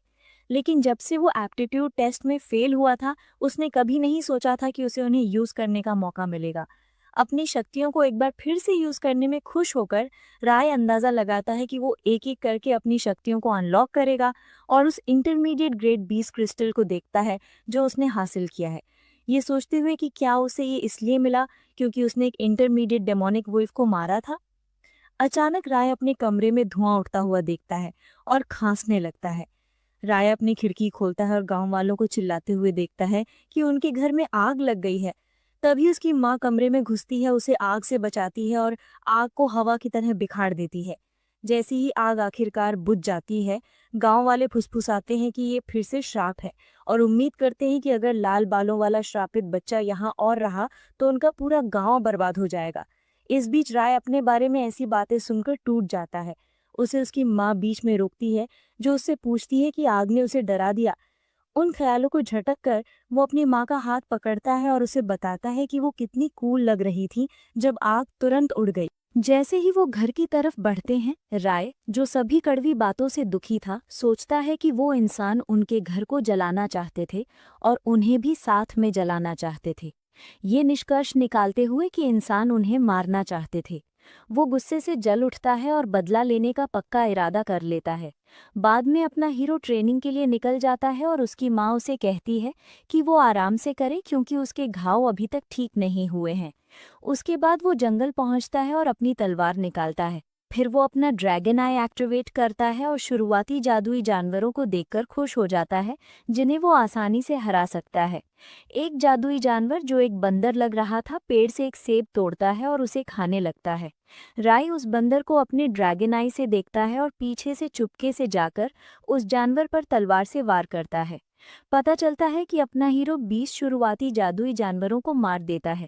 लेकिन जब से वो एप्टीट्यूड टेस्ट में फेल हुआ था, उसने कभी नहीं सोचा था कि उसे उन्हें यूज़ करने का मौका मिलेगा। अपनी शक्तियों को एक बार फिर से यूज़ करने में खुश होकर राय अंदाज़ा लगाता है कि वो एक-एक करके अपनी शक्तियों को अनलॉक करेगा और उस इंटरमीडिएट ग्रेड 20 क्रिस्टल को देखता है जो उसने हासिल किया है। ये सोचते हुए कि क्या उसे ये इसलिए मिला क्योंकि उसने एक इंटरमीडिएट डेमोनिक वुल्फ को मारा था। अचानक राय अपने कमरे में धुआं उठता हुआ देखता है और खांसने लगता है। राय अपनी खिड़की खोलता है और गांव वालों को चिल्लाते हुए देखता है कि उनके घर में आग लग गई है। तभी उसकी माँ कमरे में घुसती है, उसे आग से बचाती है और आग को हवा की तरह बिखार देती है। जैसे ही आग आखिरकार बुझ जाती है, गांव वाले फुसफुसाते हैं कि ये फिर से श्राप है और उम्मीद करते हैं कि अगर लाल बालों वाला श्रापित बच्चा यहाँ और रहा तो उनका पूरा गांव बर्बाद हो जाएगा। इस बीच राय अपने बारे में ऐसी बातें सुनकर टूट जाता है। उसे उसकी माँ बीच में रोकती है, जो उससे पूछती है कि आग ने उसे डरा दिया। उन ख्यालों को झटक कर वो अपनी माँ का हाथ पकड़ता है और उसे बताता है कि वो कितनी कूल लग रही थी जब आग तुरंत उड़ गई। जैसे ही वो घर की तरफ बढ़ते हैं, राय, जो सभी कड़वी बातों से दुखी था, सोचता है कि वो इंसान उनके घर को जलाना चाहते थे और उन्हें भी साथ में जलाना चाहते थे। ये निष्कर्ष निकालते हुए कि इंसान उन्हें मारना चाहते थे। वो गुस्से से जल उठता है और बदला लेने का पक्का इरादा कर लेता है। बाद में अपना हीरो ट्रेनिंग के लिए निकल जाता है और उसकी माँ उसे कहती है कि वो आराम से करे क्योंकि उसके घाव अभी तक ठीक नहीं हुए हैं। उसके बाद वो जंगल पहुंचता है और अपनी तलवार निकालता है। फिर वो अपना ड्रैगन आई एक्टिवेट करता है और शुरुआती जादुई जानवरों को देखकर खुश हो जाता है, जिन्हें वो आसानी से हरा सकता है। एक जादुई जानवर जो एक बंदर लग रहा था, पेड़ से एक सेब तोड़ता है और उसे खाने लगता है। राई उस बंदर को अपने ड्रैगन आई से देखता है और पीछे से चुपके से जाकर उस जानवर पर तलवार से वार करता है। पता चलता है कि अपना हीरो 20 शुरुआती जादुई जानवरों को मार देता है।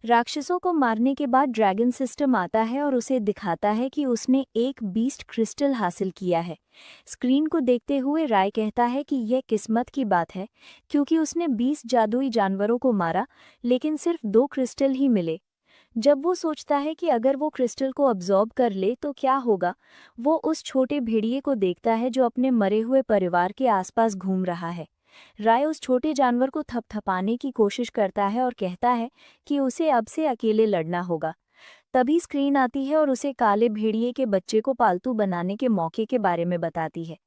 राक्षसों को मारने के बाद ड्रैगन सिस्टम आता है और उसे दिखाता है कि उसने एक बीस्ट क्रिस्टल हासिल किया है। स्क्रीन को देखते हुए राय कहता है कि यह किस्मत की बात है, क्योंकि उसने 20 जादुई जानवरों को मारा लेकिन सिर्फ 2 क्रिस्टल ही मिले। जब वो सोचता है कि अगर वो क्रिस्टल को अब्जॉर्ब कर ले तो क्या होगा, वो उस छोटे भेड़िए को देखता है जो अपने मरे हुए परिवार के आसपास घूम रहा है। राय उस छोटे जानवर को थपथपाने की कोशिश करता है और कहता है कि उसे अब से अकेले लड़ना होगा। तभी स्क्रीन आती है और उसे काले भेड़िए के बच्चे को पालतू बनाने के मौके के बारे में बताती है।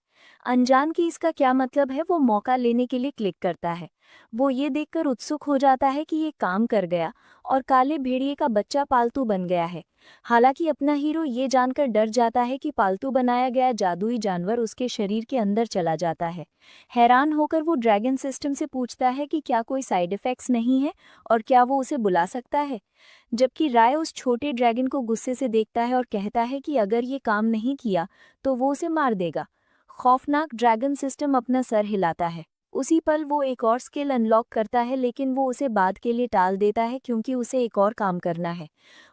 अनजान कि इसका क्या मतलब है, वो मौका लेने के लिए क्लिक करता है। वो ये देखकर उत्सुक हो जाता है कि ये काम कर गया और काले भेड़िए का बच्चा पालतू बन गया है। हालांकि अपना हीरो ये जानकर डर जाता है कि पालतू बनाया गया जादुई जानवर उसके शरीर के अंदर चला जाता है। हैरान होकर वो ड्रैगन सिस्टम से पूछता है कि क्या कोई साइड इफेक्ट्स नहीं है और क्या वो उसे बुला सकता है। जबकि राय उस छोटे ड्रैगन को गुस्से से देखता है और कहता है कि अगर ये काम नहीं किया तो वो उसे मार देगा। खौफनाक ड्रैगन सिस्टम अपना सर हिलाता है। उसी पल वो एक और स्किल अनलॉक करता है, लेकिन वो उसे बाद के लिए टाल देता है क्योंकि उसे एक और काम करना है।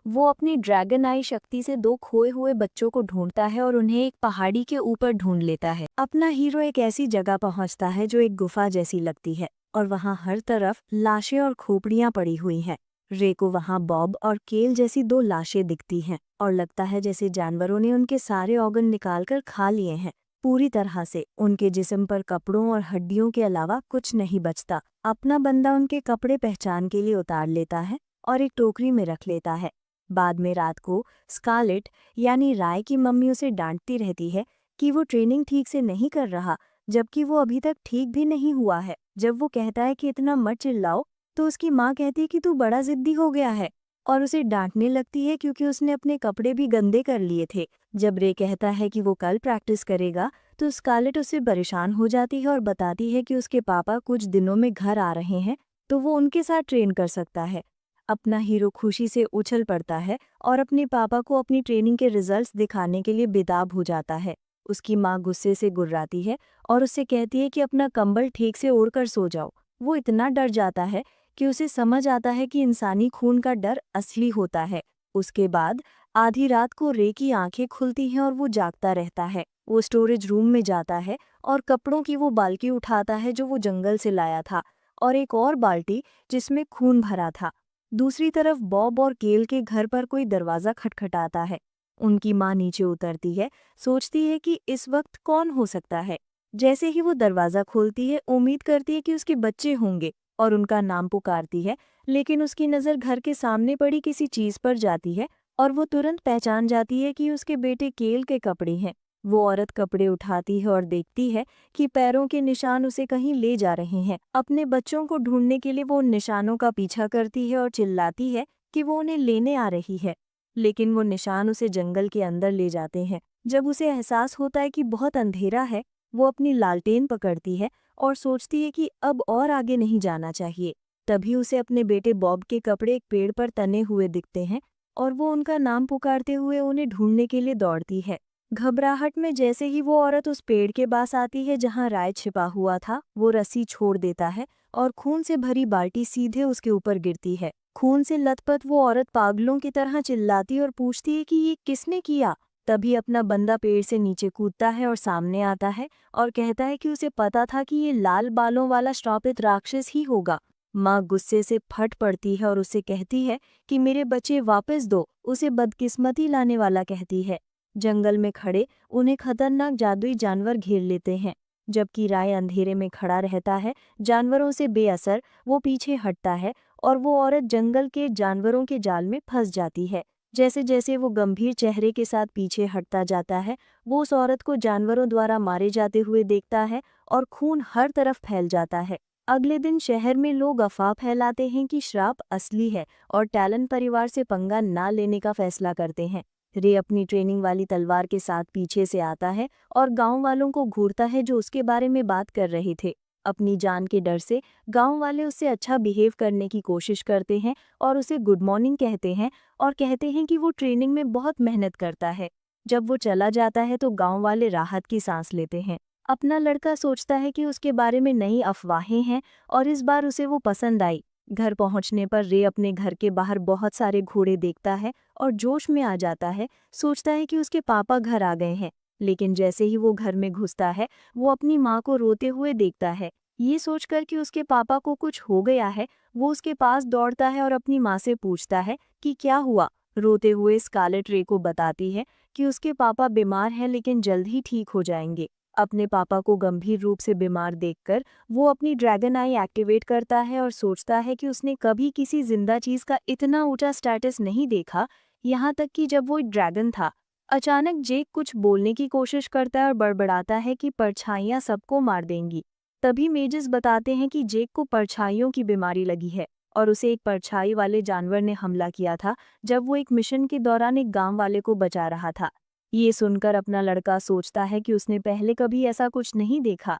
वो अपनी ड्रैगन आई शक्ति से 2 खोए हुए बच्चों को ढूंढता है और उन्हें एक पहाड़ी के ऊपर ढूंढ लेता है। अपना हीरो एक ऐसी जगह पहुंचता है जो एक गुफा जैसी लगती है और वहां हर तरफ लाशें और खोपड़ियां पड़ी हुई हैं। रे को वहां बॉब और केल जैसी 2 लाशें दिखती हैं और लगता है जैसे जानवरों ने उनके सारे ऑर्गन निकालकर खा लिए हैं। पूरी तरह से उनके जिस्म पर कपड़ों और हड्डियों के अलावा कुछ नहीं बचता। अपना बंदा उनके कपड़े पहचान के लिए उतार लेता है और एक टोकरी में रख लेता है। बाद में रात को स्कारलेट यानी राय की मम्मी उसे डांटती रहती है कि वो ट्रेनिंग ठीक से नहीं कर रहा, जबकि वो अभी तक ठीक भी नहीं हुआ है। जब वो कहता है कि इतना मत चिल्लाओ, तो उसकी माँ कहती है कि तू बड़ा जिद्दी हो गया है और उसे डांटने लगती है क्योंकि उसने अपने कपड़े भी गंदे कर लिए थे। जब रे कहता है कि वो कल प्रैक्टिस करेगा, तो स्कारलेट उससे परेशान हो जाती है और बताती है कि उसके पापा कुछ दिनों में घर आ रहे हैं, तो वो उनके साथ ट्रेन कर सकता है। अपना हीरो खुशी से उछल पड़ता है और अपने पापा को अपनी ट्रेनिंग के रिजल्ट्स दिखाने के लिए बेताब हो जाता है। उसकी माँ गुस्से से गुर्राती है और उससे कहती है कि अपना कंबल ठीक से ओढ़कर सो जाओ। वो इतना डर जाता है कि उसे समझ आता है कि इंसानी खून का डर असली होता है। उसके बाद आधी रात को रे की आंखें खुलती हैं और वो जागता रहता है। वो स्टोरेज रूम में जाता है और कपड़ों की वो बाल्टी उठाता है जो वो जंगल से लाया था, और एक और बाल्टी जिसमें खून भरा था। दूसरी तरफ बॉब और केल के घर पर कोई दरवाज़ा खटखटाता है। उनकी माँ नीचे उतरती है, सोचती है कि इस वक्त कौन हो सकता है। जैसे ही वो दरवाज़ा खोलती है, उम्मीद करती है कि उसके बच्चे होंगे और उनका नाम पुकारती है, लेकिन उसकी नज़र घर के सामने पड़ी किसी चीज़ पर जाती है और वो तुरंत पहचान जाती है कि उसके बेटे केल के कपड़े हैं। वो औरत कपड़े उठाती है और देखती है कि पैरों के निशान उसे कहीं ले जा रहे हैं। अपने बच्चों को ढूंढने के लिए वो उन निशानों का पीछा करती है और चिल्लाती है कि वो उन्हें लेने आ रही है, लेकिन वो निशान उसे जंगल के अंदर ले जाते हैं। जब उसे एहसास होता है कि बहुत अंधेरा है, वो अपनी लालटेन पकड़ती है और सोचती है कि अब और आगे नहीं जाना चाहिए। तभी उसे अपने बेटे बॉब के कपड़े एक पेड़ पर तने हुए दिखते हैं और वो उनका नाम पुकारते हुए उन्हें ढूंढने के लिए दौड़ती है। घबराहट में जैसे ही वो औरत उस पेड़ के पास आती है जहां राय छिपा हुआ था, वो रस्सी छोड़ देता है और खून से भरी बाल्टी सीधे उसके ऊपर गिरती है। खून से लथपथ वो औरत पागलों की तरह चिल्लाती और पूछती है कि ये किसने किया। तभी अपना बंदा पेड़ से नीचे कूदता है और सामने आता है और कहता है कि उसे पता था कि ये लाल बालों वाला श्रापित राक्षस ही होगा। माँ गुस्से से फट पड़ती है और उसे कहती है कि मेरे बच्चे वापस दो, उसे बदकिस्मती लाने वाला कहती है। जंगल में खड़े उन्हें खतरनाक जादुई जानवर घेर लेते हैं। जबकि राय अंधेरे में खड़ा रहता है, जानवरों से बेअसर, वो पीछे हटता है और वो औरत जंगल के जानवरों के जाल में फंस जाती है। जैसे जैसे वो गंभीर चेहरे के साथ पीछे हटता जाता है, वो उस औरत को जानवरों द्वारा मारे जाते हुए देखता है और खून हर तरफ फैल जाता है। अगले दिन शहर में लोग अफवाह फैलाते हैं कि श्राप असली है और टैलन परिवार से पंगा ना लेने का फैसला करते हैं। रे अपनी ट्रेनिंग वाली तलवार के साथ पीछे से आता है और गांव वालों को घूरता है जो उसके बारे में बात कर रहे थे। अपनी जान के डर से गांव वाले उससे अच्छा बिहेव करने की कोशिश करते हैं और उसे गुड मॉर्निंग कहते हैं और कहते हैं कि वो ट्रेनिंग में बहुत मेहनत करता है। जब वो चला जाता है तो गांव वाले राहत की सांस लेते हैं। अपना लड़का सोचता है कि उसके बारे में नई अफवाहें हैं और इस बार उसे वो पसंद आई। घर पहुंचने पर रे अपने घर के बाहर बहुत सारे घोड़े देखता है और जोश में आ जाता है, सोचता है कि उसके पापा घर आ गए हैं। लेकिन जैसे ही वो घर में घुसता है, वो अपनी माँ को रोते हुए देखता है। ये सोचकर कि उसके पापा को कुछ हो गया है, वो उसके पास दौड़ता है और अपनी माँ से पूछता है कि क्या हुआ। रोते हुए स्कारलेट रे को बताती है कि उसके पापा बीमार हैं लेकिन जल्द ही ठीक हो जाएंगे। अपने पापा को गंभीर रूप से बीमार देखकर वो अपनी ड्रैगन आई एक्टिवेट करता है और सोचता है कि उसने कभी किसी जिंदा चीज का इतना ऊंचा स्टेटस नहीं देखा, यहाँ तक कि जब वो एक ड्रैगन था। अचानक जेक कुछ बोलने की कोशिश करता है और बड़बड़ाता है कि परछाइयाँ सबको मार देंगी। तभी मेजस बताते हैं कि जेक को परछाइयों की बीमारी लगी है और उसे एक परछाई वाले जानवर ने हमला किया था जब वो एक मिशन के दौरान एक गांव वाले को बचा रहा था। ये सुनकर अपना लड़का सोचता है कि उसने पहले कभी ऐसा कुछ नहीं देखा।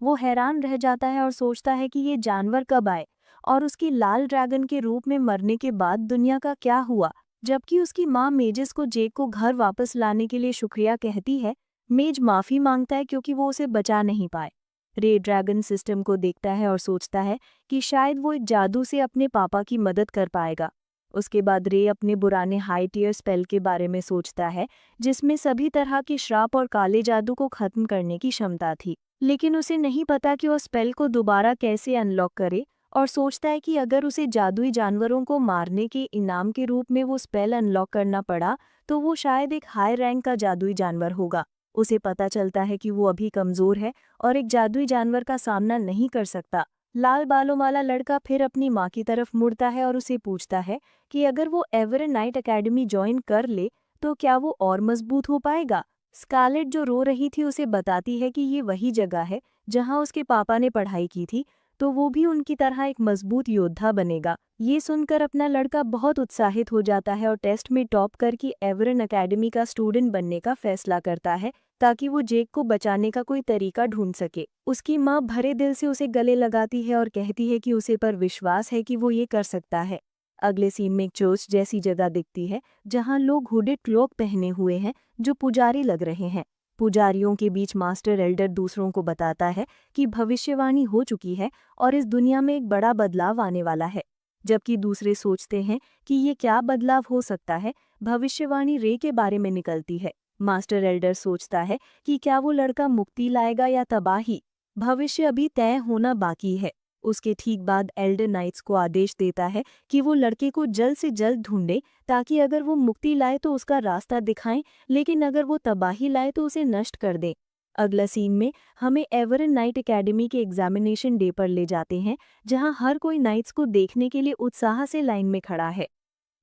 वो हैरान रह जाता है और सोचता है कि ये जानवर कब आए और उसकी लाल ड्रैगन के रूप में मरने के बाद दुनिया का क्या हुआ। जबकि उसकी माँ मेजिस को जेक को घर वापस लाने के लिए शुक्रिया कहती है, मेज माफी मांगता है क्योंकि वो उसे बचा नहीं पाए। रे ड्रैगन सिस्टम को देखता है और सोचता है कि शायद वो एक जादू से अपने पापा की मदद कर पाएगा। उसके बाद रे अपने पुराने हाई टियर स्पेल के बारे में सोचता है, जिसमें सभी तरह के श्राप और काले जादू को खत्म करने की क्षमता थी। लेकिन उसे नहीं पता कि वह स्पेल को दोबारा कैसे अनलॉक करे, और सोचता है कि अगर उसे जादुई जानवरों को मारने के इनाम के रूप में वो स्पेल अनलॉक करना पड़ा, तो वो शायद एक हाई रैंक का जादुई जानवर होगा। उसे पता चलता है कि वो अभी कमजोर है और एक जादुई जानवर का सामना नहीं कर सकता। लाल बालों वाला लड़का फिर अपनी माँ की तरफ मुड़ता है और उसे पूछता है कि अगर वो एवरन नाइट एकेडमी ज्वाइन कर ले तो क्या वो और मजबूत हो पाएगा। स्कारलेट जो रो रही थी उसे बताती है कि ये वही जगह है जहाँ उसके पापा ने पढ़ाई की थी, तो वो भी उनकी तरह एक मजबूत योद्धा बनेगा। ये सुनकर अपना लड़का बहुत उत्साहित हो जाता है और टेस्ट में टॉप करके एवरन एकेडमी का स्टूडेंट बनने का फैसला करता है ताकि वो जेक को बचाने का कोई तरीका ढूंढ सके। उसकी माँ भरे दिल से उसे गले लगाती है और कहती है कि उसे पर विश्वास है कि वो ये कर सकता है। अगले सीन में एक चर्च जैसी जगह दिखती है जहां लोग हुडेड क्लॉक पहने हुए हैं जो पुजारी लग रहे हैं। पुजारियों के बीच मास्टर एल्डर दूसरों को बताता है कि भविष्यवाणी हो चुकी है और इस दुनिया में एक बड़ा बदलाव आने वाला है। जबकि दूसरे सोचते हैं कि ये क्या बदलाव हो सकता है। भविष्यवाणी रे के बारे में निकलती है। मास्टर एल्डर सोचता है कि क्या वो लड़का मुक्ति लाएगा या तबाही। भविष्य अभी तय होना बाकी है। उसके ठीक बाद एल्डर नाइट्स को आदेश देता है कि वो लड़के को जल्द से जल्द ढूंढे, ताकि अगर वो मुक्ति लाए तो उसका रास्ता दिखाएं, लेकिन अगर वो तबाही लाए तो उसे नष्ट कर दें। अगला सीन में हमें एवरन नाइट एकेडमी के एग्जामिनेशन डे पर ले जाते हैं, जहां हर कोई नाइट्स को देखने के लिए उत्साह से लाइन में खड़ा है।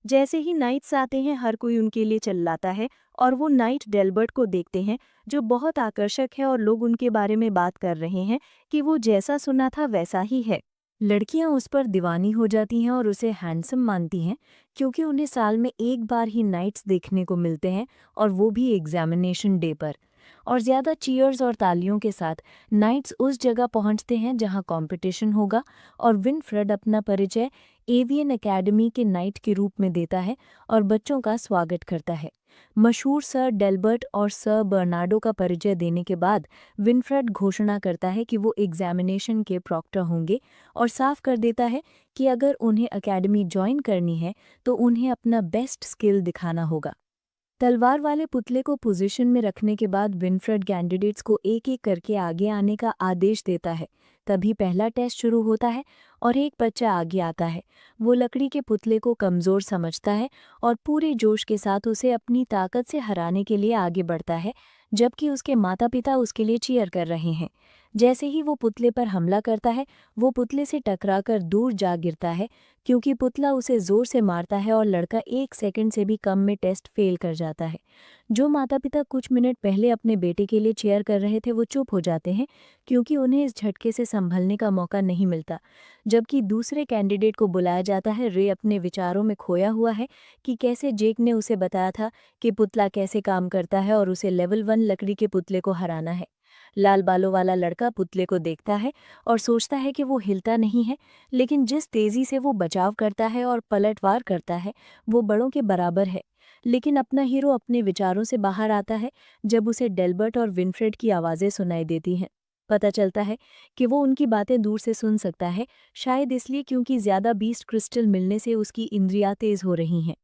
जैसे ही नाइट्स आते हैं हर कोई उनके लिए चिल्लाता है और वो नाइट डेल्बर्ट को देखते हैं जो बहुत आकर्षक है और लोग उनके बारे में बात कर रहे हैं कि वो जैसा सुना था वैसा ही है। लड़कियां उस पर दीवानी हो जाती हैं और उसे हैंडसम मानती हैं, क्योंकि उन्हें साल में एक बार ही नाइट्स देखने को मिलते हैं और वो भी एग्जामिनेशन डे पर। और ज़्यादा चीयर्स और तालियों के साथ नाइट्स उस जगह पहुंचते हैं जहां कंपटीशन होगा और विनफ्रेड अपना परिचय एवियन एकेडमी के नाइट के रूप में देता है और बच्चों का स्वागत करता है। मशहूर सर डेल्बर्ट और सर बर्नार्डो का परिचय देने के बाद विनफ्रेड घोषणा करता है कि वो एग्जामिनेशन के प्रॉक्टर होंगे और साफ कर देता है कि अगर उन्हें एकेडमी ज्वाइन करनी है तो उन्हें अपना बेस्ट स्किल दिखाना होगा। तलवार वाले पुतले को पोजीशन में रखने के बाद विनफ्रेड कैंडिडेट्स को एक एक करके आगे आने का आदेश देता है। तभी पहला टेस्ट शुरू होता है और एक बच्चा आगे आता है। वो लकड़ी के पुतले को कमज़ोर समझता है और पूरे जोश के साथ उसे अपनी ताकत से हराने के लिए आगे बढ़ता है, जबकि उसके माता पिता उसके लिए चीयर कर रहे हैं। जैसे ही वो पुतले पर हमला करता है वो पुतले से टकराकर दूर जा गिरता है, क्योंकि पुतला उसे जोर से मारता है और लड़का 1 सेकंड से भी कम में टेस्ट फेल कर जाता है। जो माता पिता कुछ मिनट पहले अपने बेटे के लिए चेयर कर रहे थे वो चुप हो जाते हैं, क्योंकि उन्हें इस झटके से संभलने का मौका नहीं मिलता। जबकि दूसरे कैंडिडेट को बुलाया जाता है। रे अपने विचारों में खोया हुआ है कि कैसे जेक ने उसे बताया था कि पुतला कैसे काम करता है और उसे लेवल 1 लकड़ी के पुतले को हराना है। लाल बालों वाला लड़का पुतले को देखता है और सोचता है कि वो हिलता नहीं है, लेकिन जिस तेजी से वो बचाव करता है और पलटवार करता है वो बड़ों के बराबर है। लेकिन अपना हीरो अपने विचारों से बाहर आता है जब उसे डेल्बर्ट और विनफ्रेड की आवाज़ें सुनाई देती हैं। पता चलता है कि वो उनकी बातें दूर से सुन सकता है, शायद इसलिए क्योंकि ज़्यादा बीस्ट क्रिस्टल मिलने से उसकी इंद्रियां तेज हो रही हैं।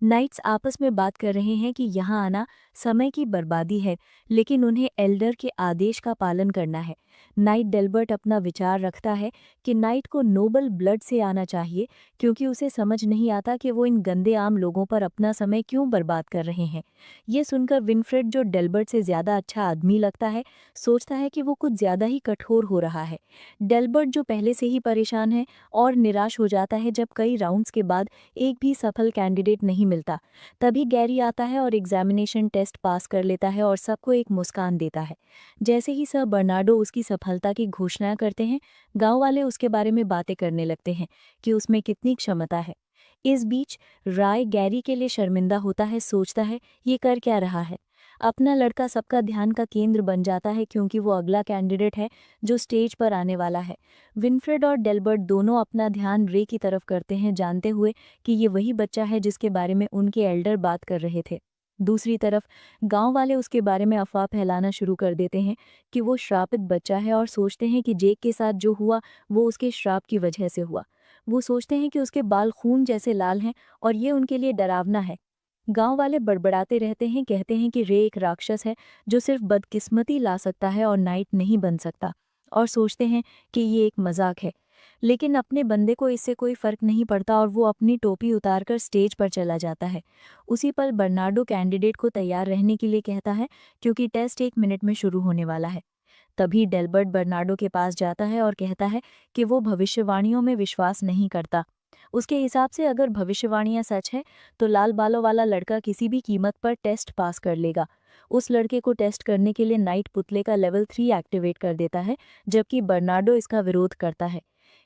नाइट्स आपस में बात कर रहे हैं कि यहाँ आना समय की बर्बादी है, लेकिन उन्हें एल्डर के आदेश का पालन करना है। नाइट डेल्बर्ट अपना विचार रखता है कि नाइट को नोबल ब्लड से आना चाहिए, क्योंकि उसे समझ नहीं आता कि वो इन गंदे आम लोगों पर अपना समय क्यों बर्बाद कर रहे हैं। ये सुनकर विनफ्रेड, जो डेल्बर्ट से ज़्यादा अच्छा आदमी लगता है, सोचता है कि वो कुछ ज़्यादा ही कठोर हो रहा है। डेल्बर्ट, जो पहले से ही परेशान है, और निराश हो जाता है जब कई राउंड्स के बाद एक भी सफल कैंडिडेट नहीं मिलता। तभी गैरी आता है और एग्जामिनेशन टेस्ट पास कर लेता है और सबको एक मुस्कान देता है। जैसे ही सर बर्नार्डो उसकी सफलता की घोषणा करते हैं, गांव वाले उसके बारे में बातें करने लगते हैं कि उसमें कितनी क्षमता है। इस बीच राय गैरी के लिए शर्मिंदा होता है, सोचता है ये कर क्या रहा है। अपना लड़का सबका ध्यान का केंद्र बन जाता है, क्योंकि वो अगला कैंडिडेट है जो स्टेज पर आने वाला है। विनफ्रेड और डेल्बर्ट दोनों अपना ध्यान रे की तरफ करते हैं, जानते हुए कि ये वही बच्चा है जिसके बारे में उनके एल्डर बात कर रहे थे। दूसरी तरफ गांव वाले उसके बारे में अफवाह फैलाना शुरू कर देते हैं कि वो श्रापित बच्चा है और सोचते हैं कि जेक के साथ जो हुआ वो उसके श्राप की वजह से हुआ। वो सोचते हैं कि उसके बाल खून जैसे लाल हैं और ये उनके लिए डरावना है। गांव वाले बड़बड़ाते रहते हैं, कहते हैं कि रे एक राक्षस है जो सिर्फ बदकिस्मती ला सकता है और नाइट नहीं बन सकता, और सोचते हैं कि ये एक मजाक है। लेकिन अपने बंदे को इससे कोई फर्क नहीं पड़ता और वो अपनी टोपी उतारकर स्टेज पर चला जाता है। उसी पल बर्नार्डो कैंडिडेट को तैयार रहने के लिए कहता है, क्योंकि टेस्ट 1 मिनट में शुरू होने वाला है। तभी डेल्बर्ट बर्नार्डो के पास जाता है और कहता है कि वो भविष्यवाणियों में विश्वास नहीं करता। उसके हिसाब से अगर भविष्यवाणियां सच है तो लाल बालों वाला लड़का किसी भी कीमत पर टेस्ट पास कर लेगा। उस लड़के को टेस्ट करने के लिए नाइट पुतले का लेवल 3 एक्टिवेट कर देता है, जबकि बर्नार्डो इसका विरोध करता है।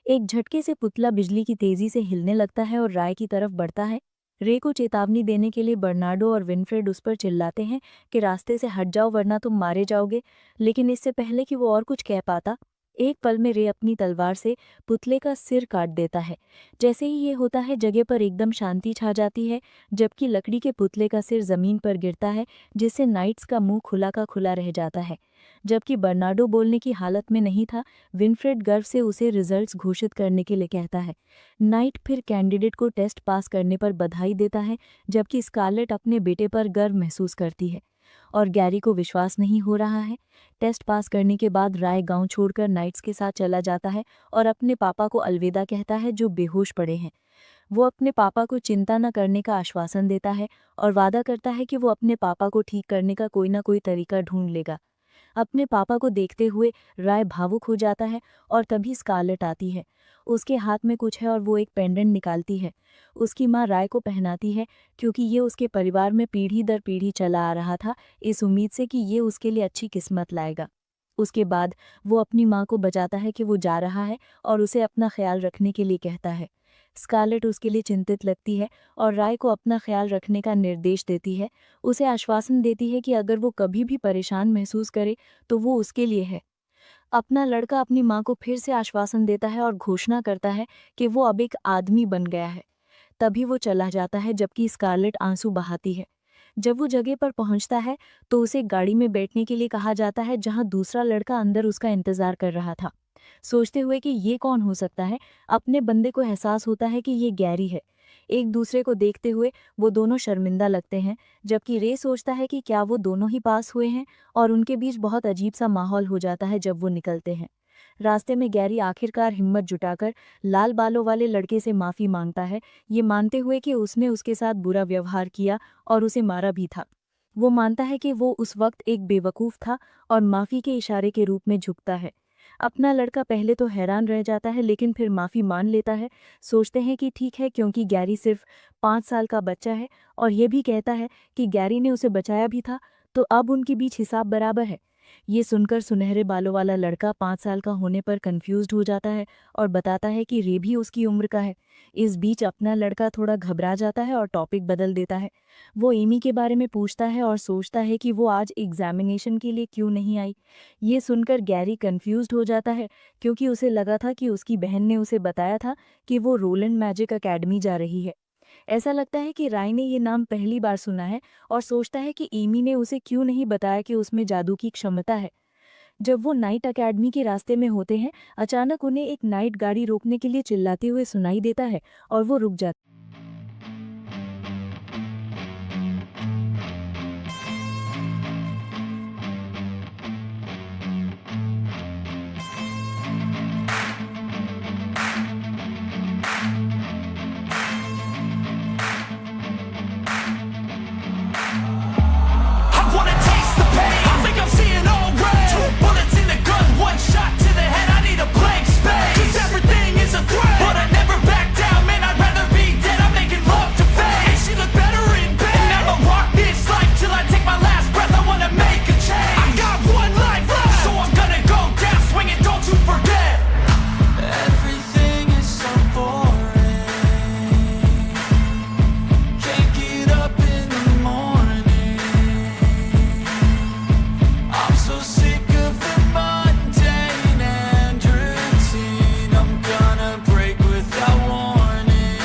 एक झटके से पुतला बिजली की तेजी से हिलने लगता है और राय की तरफ बढ़ता है। रे को चेतावनी देने के लिए बर्नार्डो और विनफ्रेड उस पर चिल्लाते हैं कि रास्ते से हट जाओ वरना तुम मारे जाओगे, लेकिन इससे पहले कि वो और कुछ कह पाता, एक पल में रे अपनी तलवार से पुतले का सिर काट देता है। जैसे ही ये होता है जगह पर एकदम शांति छा जाती है, जबकि लकड़ी के पुतले का सिर जमीन पर गिरता है, जिससे नाइट्स का मुंह खुला का खुला रह जाता है। जबकि बर्नार्डो बोलने की हालत में नहीं था, विनफ्रेड गर्व से उसे रिजल्ट्स घोषित करने के लिए कहता है। नाइट फिर कैंडिडेट को टेस्ट पास करने पर बधाई देता है, जबकि स्कारलेट अपने बेटे पर गर्व महसूस करती है और गैरी को विश्वास नहीं हो रहा है। टेस्ट पास करने के बाद राय गांव छोड़कर नाइट्स के साथ चला जाता है और अपने पापा को अलविदा कहता है, जो बेहोश पड़े हैं। वो अपने पापा को चिंता न करने का आश्वासन देता है और वादा करता है कि वो अपने पापा को ठीक करने का कोई ना कोई तरीका ढूंढ लेगा। अपने पापा को देखते हुए राय भावुक हो जाता है और तभी स्कारलेट आती है। उसके हाथ में कुछ है और वो एक पेंडेंट निकालती है। उसकी माँ राय को पहनाती है, क्योंकि ये उसके परिवार में पीढ़ी दर पीढ़ी चला आ रहा था, इस उम्मीद से कि ये उसके लिए अच्छी किस्मत लाएगा। उसके बाद वो अपनी माँ को बताता है कि वो जा रहा है और उसे अपना ख्याल रखने के लिए कहता है। स्कारलेट उसके लिए चिंतित लगती है और राय को अपना ख्याल रखने का निर्देश देती है। उसे आश्वासन देती है कि अगर वो कभी भी परेशान महसूस करे तो वो उसके लिए है। अपना लड़का अपनी माँ को फिर से आश्वासन देता है और घोषणा करता है कि वो अब एक आदमी बन गया है। तभी वो चला जाता है, जबकि स्कारलेट आंसू बहाती है। जब वो जगह पर पहुंचता है तो उसे गाड़ी में बैठने के लिए कहा जाता है, जहां दूसरा लड़का अंदर उसका इंतजार कर रहा था। सोचते हुए कि ये कौन हो सकता है, अपने बंदे को एहसास होता है कि ये गैरी है। एक दूसरे को देखते हुए वो दोनों शर्मिंदा लगते हैं, जबकि रे सोचता है कि क्या वो दोनों ही पास हुए हैं, और उनके बीच बहुत अजीब सा माहौल हो जाता है जब वो निकलते हैं। रास्ते में गैरी आखिरकार हिम्मत जुटाकर लाल बालों वाले लड़के से माफ़ी मांगता है, ये मानते हुए कि उसने उसके साथ बुरा व्यवहार किया और उसे मारा भी था। वो मानता है कि वो उस वक्त एक बेवकूफ़ था और माफ़ी के इशारे के रूप में झुकता है। अपना लड़का पहले तो हैरान रह जाता है, लेकिन फिर माफ़ी मान लेता है। सोचते हैं कि ठीक है, क्योंकि गैरी सिर्फ 5 साल का बच्चा है, और ये भी कहता है कि गैरी ने उसे बचाया भी था, तो अब उनके बीच हिसाब बराबर है। ये सुनकर सुनहरे बालों वाला लड़का 5 साल का होने पर कंफ्यूज्ड हो जाता है और बताता है कि रे भी उसकी उम्र का है। इस बीच अपना लड़का थोड़ा घबरा जाता है और टॉपिक बदल देता है। वो एमी के बारे में पूछता है और सोचता है कि वो आज एग्जामिनेशन के लिए क्यों नहीं आई। ये सुनकर गैरी कंफ्यूज्ड हो जाता है, क्योंकि उसे लगा था कि उसकी बहन ने उसे बताया था कि वो रोलैंड मैजिक अकेडमी जा रही है। ऐसा लगता है कि राय ने ये नाम पहली बार सुना है और सोचता है कि एमी ने उसे क्यों नहीं बताया कि उसमें जादू की क्षमता है। जब वो नाइट अकेडमी के रास्ते में होते हैं, अचानक उन्हें एक नाइट गाड़ी रोकने के लिए चिल्लाते हुए सुनाई देता है और वो रुक जाता है। I wanna taste the pain. I think I'm seeing all red. 2 bullets in the gun, 1 shot to the head. I need a blank space. 'Cause everything is a threat. But I never back down, man. I'd rather be dead. I'm making love to fate. And she look better in bed. And I'ma rock this life till I take my last breath. I wanna make a change. I got 1 life left, so I'm gonna go down swinging. Don't you forget. Everything is so boring. Can't get up in the morning. I'm so sick of the mundane and routine. I'm gonna break without warning.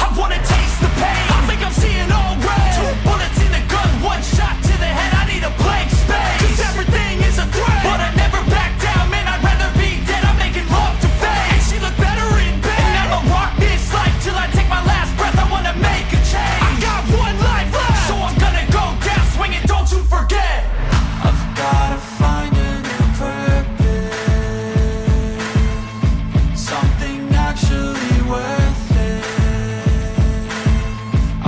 I wanna taste the pain. I think I'm seeing all red. 2 bullets in the gun, 1 shot to the head. I need a blank space. 'Cause everything is a threat. But I never back down, man. I'd rather be dead. I'm making love to fate. And she look better in bed. And I'ma rock this life till I take my last breath. I wanna make a change. I got 1 life left, so I'm gonna go down swinging. Don't you forget. I've gotta find a new purpose. Something actually worth it.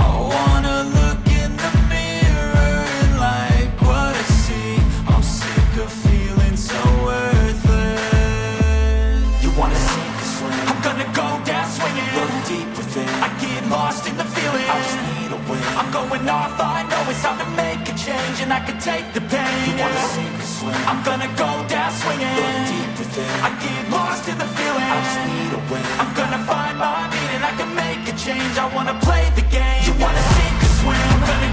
I wanna look in the mirror and like what I see. I'm sick of feeling so worthless. You wanna sink or swim? I'm gonna go down swinging. Look deep within. I get lost in the feeling. I just need a win. I'm going off. I know it's time to make a change, and I can take the pain. You wanna sink or swim? I'm gonna go down swinging. Look deep within. I get lost in the feeling. I just need a win. I'm gonna find my meaning. I can make a change. I wanna play the game. You wanna sink or swim? I'm gonna